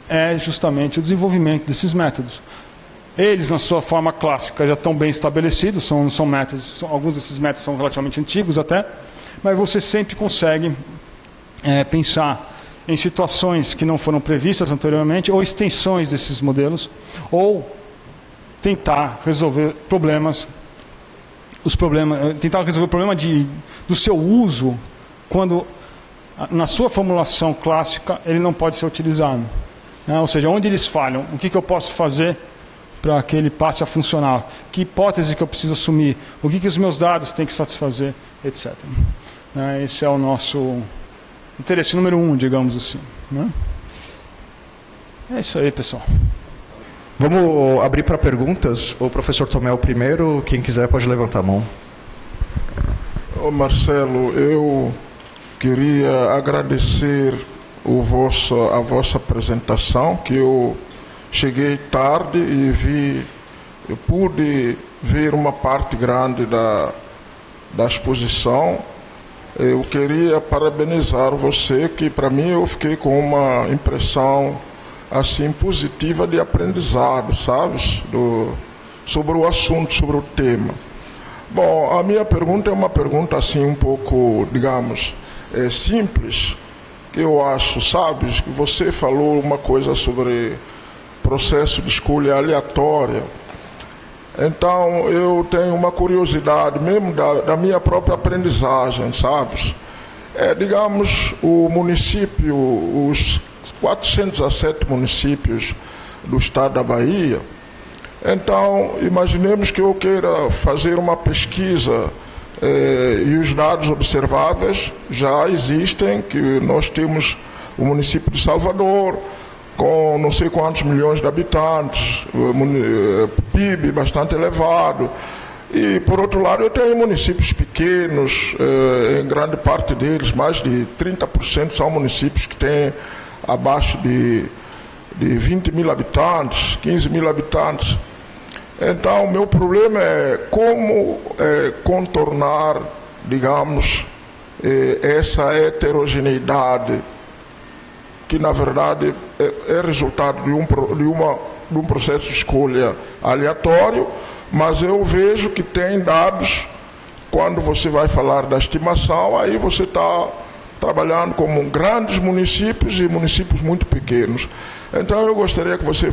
é justamente o desenvolvimento desses métodos. Eles, na sua forma clássica, já estão bem estabelecidos, são métodos, alguns desses métodos são relativamente antigos até, mas você sempre consegue pensar em situações que não foram previstas anteriormente, ou extensões desses modelos, ou tentar resolver tentar resolver o problema do seu uso, quando, na sua formulação clássica, ele não pode ser utilizado. Né? Ou seja, onde eles falham, o que eu posso fazer para que ele passe a funcionar, que hipótese que eu preciso assumir, o que os meus dados têm que satisfazer, etc. Esse é o nosso interesse número 1, digamos assim. Né? É isso aí, pessoal. Vamos abrir para perguntas. O professor Tomé é o primeiro, quem quiser pode levantar a mão. Ô Marcelo, eu queria agradecer a vossa apresentação, que eu cheguei tarde e vi Eu pude ver uma parte grande da exposição. Eu queria parabenizar você, que para mim eu fiquei com uma impressão assim positiva de aprendizado, sabes? Sobre o assunto, sobre o tema. Bom, a minha pergunta é uma pergunta assim um pouco, digamos, simples, que eu acho, sabes? Que você falou uma coisa sobre processo de escolha aleatória. Então, eu tenho uma curiosidade, mesmo da minha própria aprendizagem, sabes? Digamos, o município, os 407 municípios do estado da Bahia. Então, imaginemos que eu queira fazer uma pesquisa e os dados observáveis já existem, que nós temos o município de Salvador, com não sei quantos milhões de habitantes, PIB bastante elevado. E, por outro lado, eu tenho municípios pequenos, em grande parte deles, mais de 30% são municípios que têm abaixo de 20 mil habitantes, 15 mil habitantes. Então, o meu problema é como contornar, digamos, essa heterogeneidade, que na verdade é resultado de um processo de escolha aleatório, mas eu vejo que tem dados, quando você vai falar da estimação, aí você está trabalhando como grandes municípios e municípios muito pequenos. Então eu gostaria que você...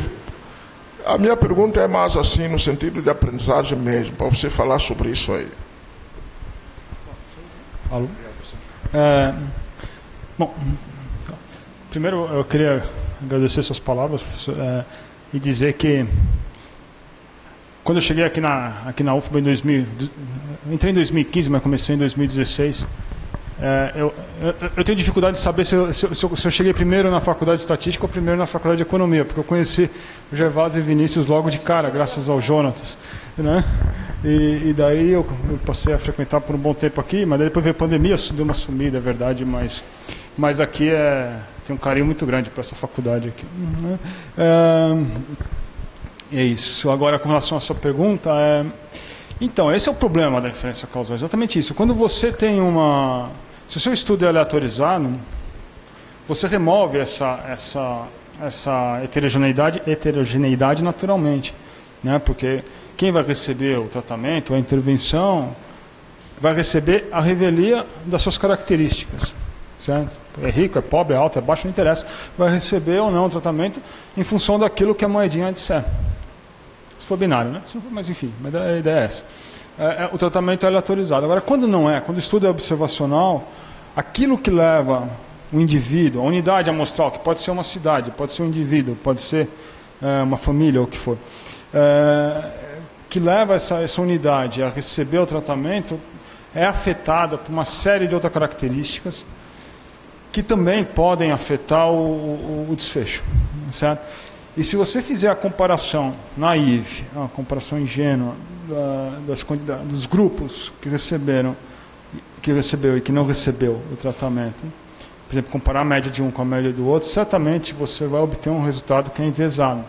A minha pergunta é mais assim, no sentido de aprendizagem mesmo, para você falar sobre isso aí. Alô? Bom... Primeiro, eu queria agradecer suas palavras, professor, e dizer que quando eu cheguei aqui na UFBA em 2000, entrei em 2015, mas comecei em 2016, eu tenho dificuldade de saber se eu cheguei primeiro na faculdade de estatística ou primeiro na faculdade de economia, porque eu conheci o Gervásio e Vinícius logo de cara, graças ao Jonatas, né? E daí eu passei a frequentar por um bom tempo aqui, mas daí depois veio a pandemia, deu uma sumida, é verdade, mas aqui tem um carinho muito grande para essa faculdade aqui. É isso. Agora, com relação à sua pergunta, então, esse é o problema da inferência causal, exatamente isso. Quando você tem se o seu estudo é aleatorizado, você remove essa heterogeneidade naturalmente, né? Porque quem vai receber o tratamento, a intervenção, vai receber a revelia das suas características. Certo? É rico, é pobre, é alto, é baixo, não interessa. Vai receber ou não o tratamento em função daquilo que a moedinha disser. Se for binário, né? Mas enfim, a ideia é essa. O tratamento é aleatorizado. Agora, quando não é, quando o estudo é observacional, aquilo que leva o indivíduo, a unidade amostral, que pode ser uma cidade, pode ser um indivíduo, pode ser uma família ou o que for, que leva essa unidade a receber o tratamento, é afetada por uma série de outras características que também podem afetar o desfecho, certo? E se você fizer a comparação naive, a comparação ingênua dos grupos que recebeu e que não recebeu o tratamento, por exemplo, comparar a média de um com a média do outro, certamente você vai obter um resultado que é enviesado.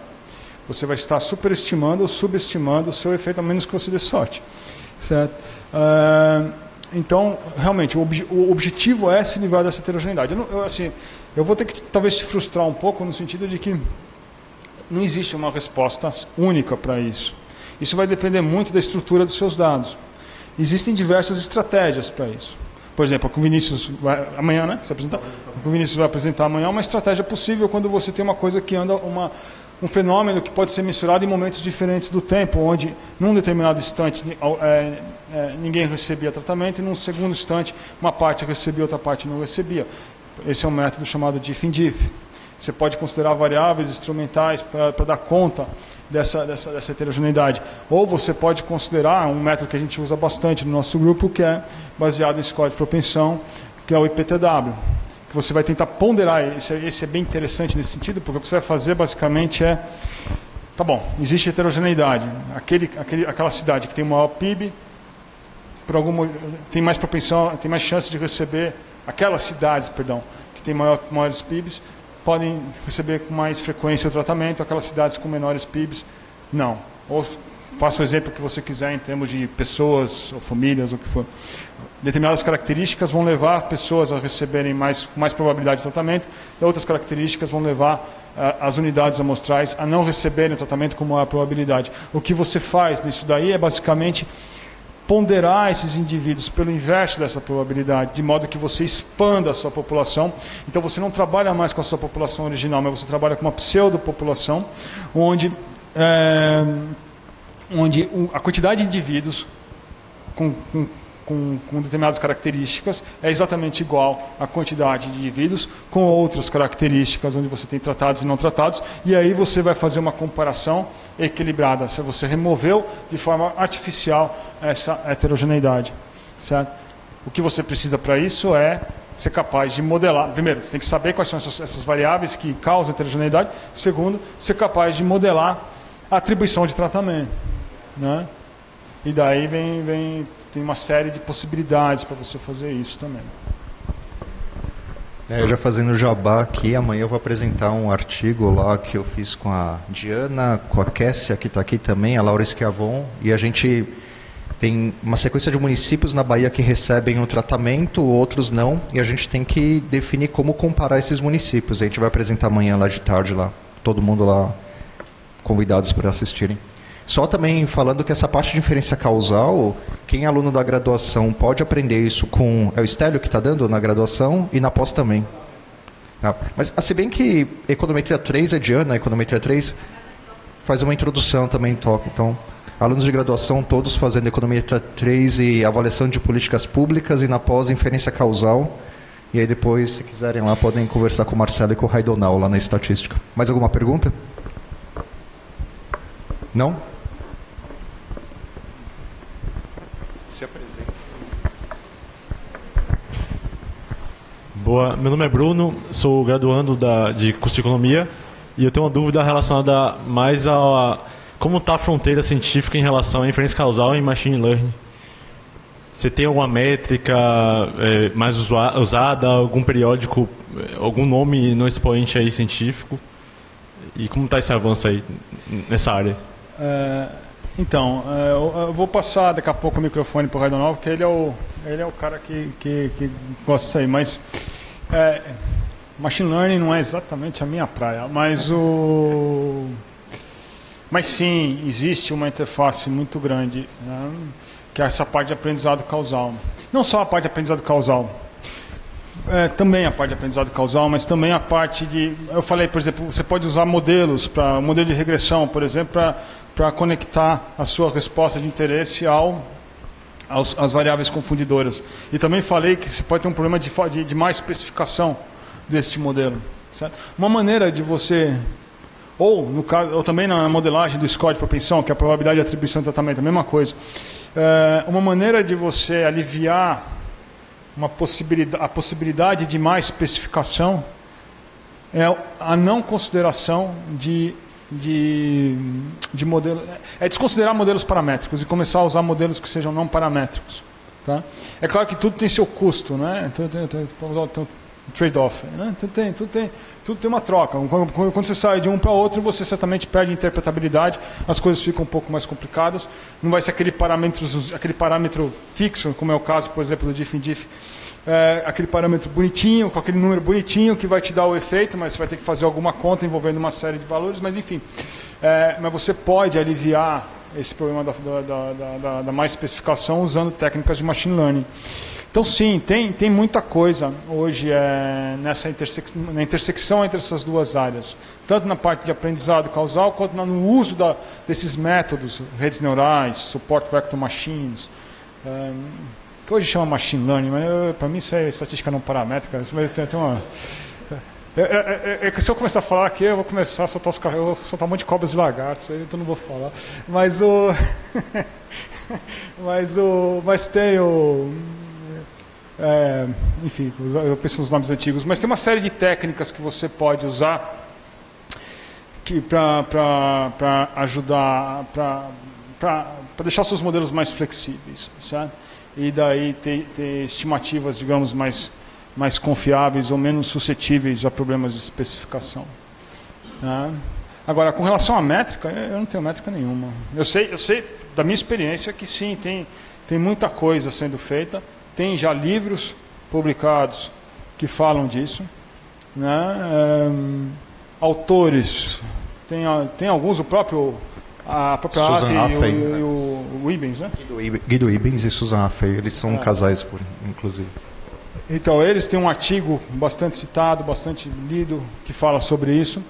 Você vai estar superestimando ou subestimando o seu efeito, a menos que você dê sorte, certo? Então, realmente, o objetivo é se livrar dessa heterogeneidade. Eu vou ter que talvez te frustrar um pouco no sentido de que não existe uma resposta única para isso. Isso vai depender muito da estrutura dos seus dados. Existem diversas estratégias para isso. Por exemplo, o Vinícius vai amanhã, né? O Vinícius vai apresentar amanhã uma estratégia possível quando você tem uma coisa que anda um fenômeno que pode ser mensurado em momentos diferentes do tempo, onde num determinado instante ninguém recebia tratamento e num segundo instante uma parte recebia, outra parte não recebia. Esse é um método chamado diff-in-diff. Você pode considerar variáveis instrumentais para dar conta dessa heterogeneidade. Ou você pode considerar um método que a gente usa bastante no nosso grupo, que é baseado em score de propensão, que é o IPTW. Que você vai tentar ponderar, esse é bem interessante nesse sentido, porque o que você vai fazer basicamente tá bom, existe heterogeneidade. Aquela cidade que tem o maior PIB, tem mais propensão, tem mais chance de receber, aquelas cidades, que têm maiores PIBs, podem receber com mais frequência o tratamento, aquelas cidades com menores PIBs, não. Ou faça o exemplo que você quiser em termos de pessoas ou famílias, ou o que for. Determinadas características vão levar pessoas a receberem com mais probabilidade de tratamento, e outras características vão levar as unidades amostrais a não receberem o tratamento com maior probabilidade. O que você faz nisso daí é basicamente ponderar esses indivíduos pelo inverso dessa probabilidade, de modo que você expanda a sua população. Então você não trabalha mais com a sua população original, mas você trabalha com uma pseudopopulação, onde a quantidade de indivíduos com determinadas características é exatamente igual à quantidade de indivíduos com outras características, onde você tem tratados e não tratados, e aí você vai fazer uma comparação equilibrada. Se você removeu de forma artificial essa heterogeneidade, certo? O que você precisa para isso é ser capaz de modelar. Primeiro, você tem que saber quais são essas variáveis que causam heterogeneidade. Segundo, ser capaz de modelar a atribuição de tratamento, né? E daí tem uma série de possibilidades para você fazer isso também. Eu já fazendo jabá aqui, amanhã eu vou apresentar um artigo lá que eu fiz com a Diana, com a Kessia, que está aqui também, a Laura Schiavon, e a gente tem uma sequência de municípios na Bahia que recebem o tratamento, outros não, e a gente tem que definir como comparar esses municípios. A gente vai apresentar amanhã lá de tarde, lá, todo mundo lá, convidados para assistirem. Só também falando que essa parte de inferência causal, quem é aluno da graduação pode aprender isso com... É o Stélio que está dando na graduação e na pós também. Tá? Mas, se bem que Econometria 3 é Diana, Econometria 3 faz uma introdução também em toque. Então, alunos de graduação todos fazendo Econometria 3 e avaliação de políticas públicas e na pós inferência causal. E aí depois, se quiserem lá, podem conversar com o Marcelo e com o Raidonal lá na estatística. Mais alguma pergunta? Não? Se apresenta. Boa, meu nome é Bruno, sou graduando de curso de Economia e eu tenho uma dúvida relacionada mais a como está a fronteira científica em relação à inferência causal em Machine Learning. Você tem alguma métrica mais usada, algum periódico, algum nome no expoente aí científico? E como está esse avanço aí nessa área? Então, eu vou passar daqui a pouco o microfone para o Raidonal, porque ele é o cara que gosta disso aí, mas Machine Learning não é exatamente a minha praia, mas sim, existe uma interface muito grande, né, que é essa parte de aprendizado causal. Não só a parte de aprendizado causal, também a parte de aprendizado causal, mas também a parte de... Eu falei, por exemplo, você pode usar modelos, modelo de regressão, por exemplo, para conectar a sua resposta de interesse às variáveis confundidoras. E também falei que você pode ter um problema de má especificação deste modelo. Certo? Uma maneira de você... ou também na modelagem do score de propensão, que é a probabilidade de atribuição de tratamento, a mesma coisa. Uma maneira de você aliviar a possibilidade de má especificação é a não consideração de modelo, desconsiderar modelos paramétricos e começar a usar modelos que sejam não paramétricos. Tá? É claro que tudo tem seu custo, né? Tem trade-off, né? Tudo tem uma troca. Quando você sai de um para outro, você certamente perde interpretabilidade, as coisas ficam um pouco mais complicadas. Não vai ser aquele parâmetro fixo, como é o caso, por exemplo, do diff-in-diff, aquele parâmetro bonitinho, com aquele número bonitinho que vai te dar o efeito, mas você vai ter que fazer alguma conta envolvendo uma série de valores, mas enfim. Mas você pode aliviar esse problema da má especificação usando técnicas de machine learning. Então sim, tem muita coisa hoje na intersecção entre essas duas áreas, tanto na parte de aprendizado causal, quanto no uso desses métodos, redes neurais, support vector machines, que hoje chama machine learning, mas para mim isso é estatística não paramétrica. Tem uma... que se eu começar a falar aqui, eu vou começar a soltar um monte de cobras e lagartos, aí então não vou falar. Mas tem enfim, eu penso nos nomes antigos, mas tem uma série de técnicas que você pode usar para ajudar, para deixar seus modelos mais flexíveis, certo? E daí ter estimativas, digamos, mais confiáveis ou menos suscetíveis a problemas de especificação. Tá? Agora, com relação à métrica, eu não tenho métrica nenhuma. Eu sei da minha experiência que sim, tem muita coisa sendo feita, tem já livros publicados que falam disso, né? Autores, tem alguns, a própria Susan Arte Haffey, e o Ibbens, né? Guido Ibbens e Susan Haffey, eles são casais, inclusive. Então, eles têm um artigo bastante citado, bastante lido, que fala sobre isso.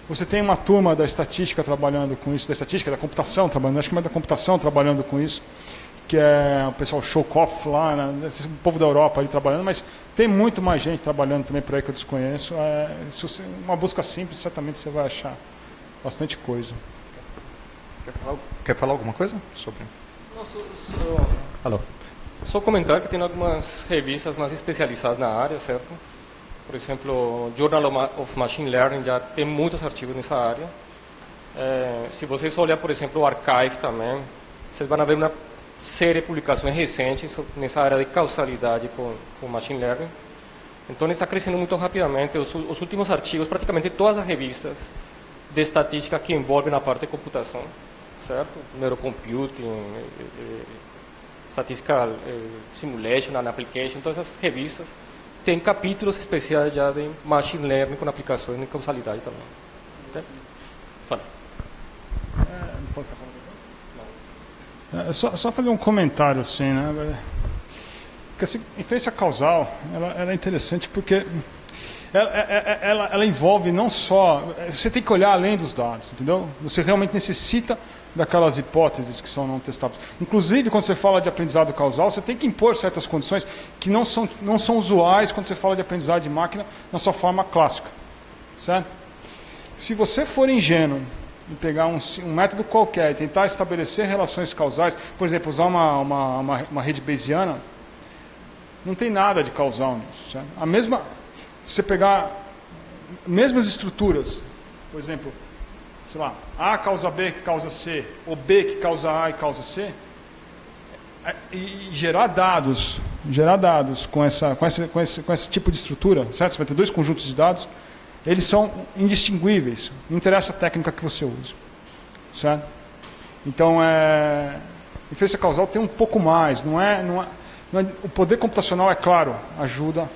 Você tem uma turma da estatística trabalhando com isso, da computação trabalhando, acho que mais da computação trabalhando com isso, que é o pessoal Showkopf lá, né, esse povo da Europa ali trabalhando, mas tem muito mais gente trabalhando também por aí que eu desconheço. Uma busca simples, certamente você vai achar bastante coisa. Quer falar alguma coisa sobre? Não, só comentar que tem algumas revistas mais especializadas na área, certo? Por exemplo, o Journal of Machine Learning já tem muitos artigos nessa área. Se vocês olharem, por exemplo, o Archive também, vocês vão ver uma série de publicações recentes nessa área de causalidade com Machine Learning. Então, está crescendo muito rapidamente. Os últimos artigos, praticamente todas as revistas de estatística que envolvem a parte de computação, certo? Neurocomputing, Statistical Simulation and Application, todas essas revistas têm capítulos especiais já de Machine Learning com aplicações de causalidade também. Okay? Fala. Só fazer um comentário assim, né? Porque assim, inferência causal, ela é interessante porque ela envolve não só... Você tem que olhar além dos dados, entendeu? Você realmente necessita daquelas hipóteses que são não testáveis. Inclusive, quando você fala de aprendizado causal, você tem que impor certas condições que não são usuais quando você fala de aprendizado de máquina na sua forma clássica. Certo? Se você for ingênuo e pegar um método qualquer e tentar estabelecer relações causais, por exemplo, usar uma rede bayesiana, não tem nada de causal nisso. Certo? Se você pegar mesmas estruturas, por exemplo, sei lá, A causa B que causa C, ou B que causa A e causa C, e gerar dados com esse tipo de estrutura, certo? Você vai ter dois conjuntos de dados, eles são indistinguíveis, não interessa a técnica que você use, certo? Então, inferência causal tem um pouco mais, o poder computacional, é claro, ajuda,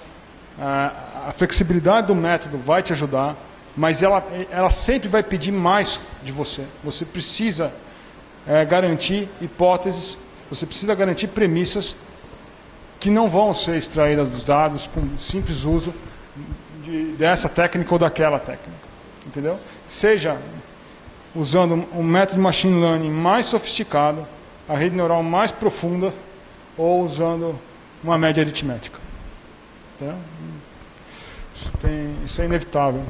a flexibilidade do método vai te ajudar, mas ela sempre vai pedir mais de você. Você precisa garantir hipóteses, você precisa garantir premissas que não vão ser extraídas dos dados com simples uso dessa técnica ou daquela técnica. Entendeu? Seja usando um método de machine learning mais sofisticado, a rede neural mais profunda, ou usando uma média aritmética. Entendeu? Isso é inevitável.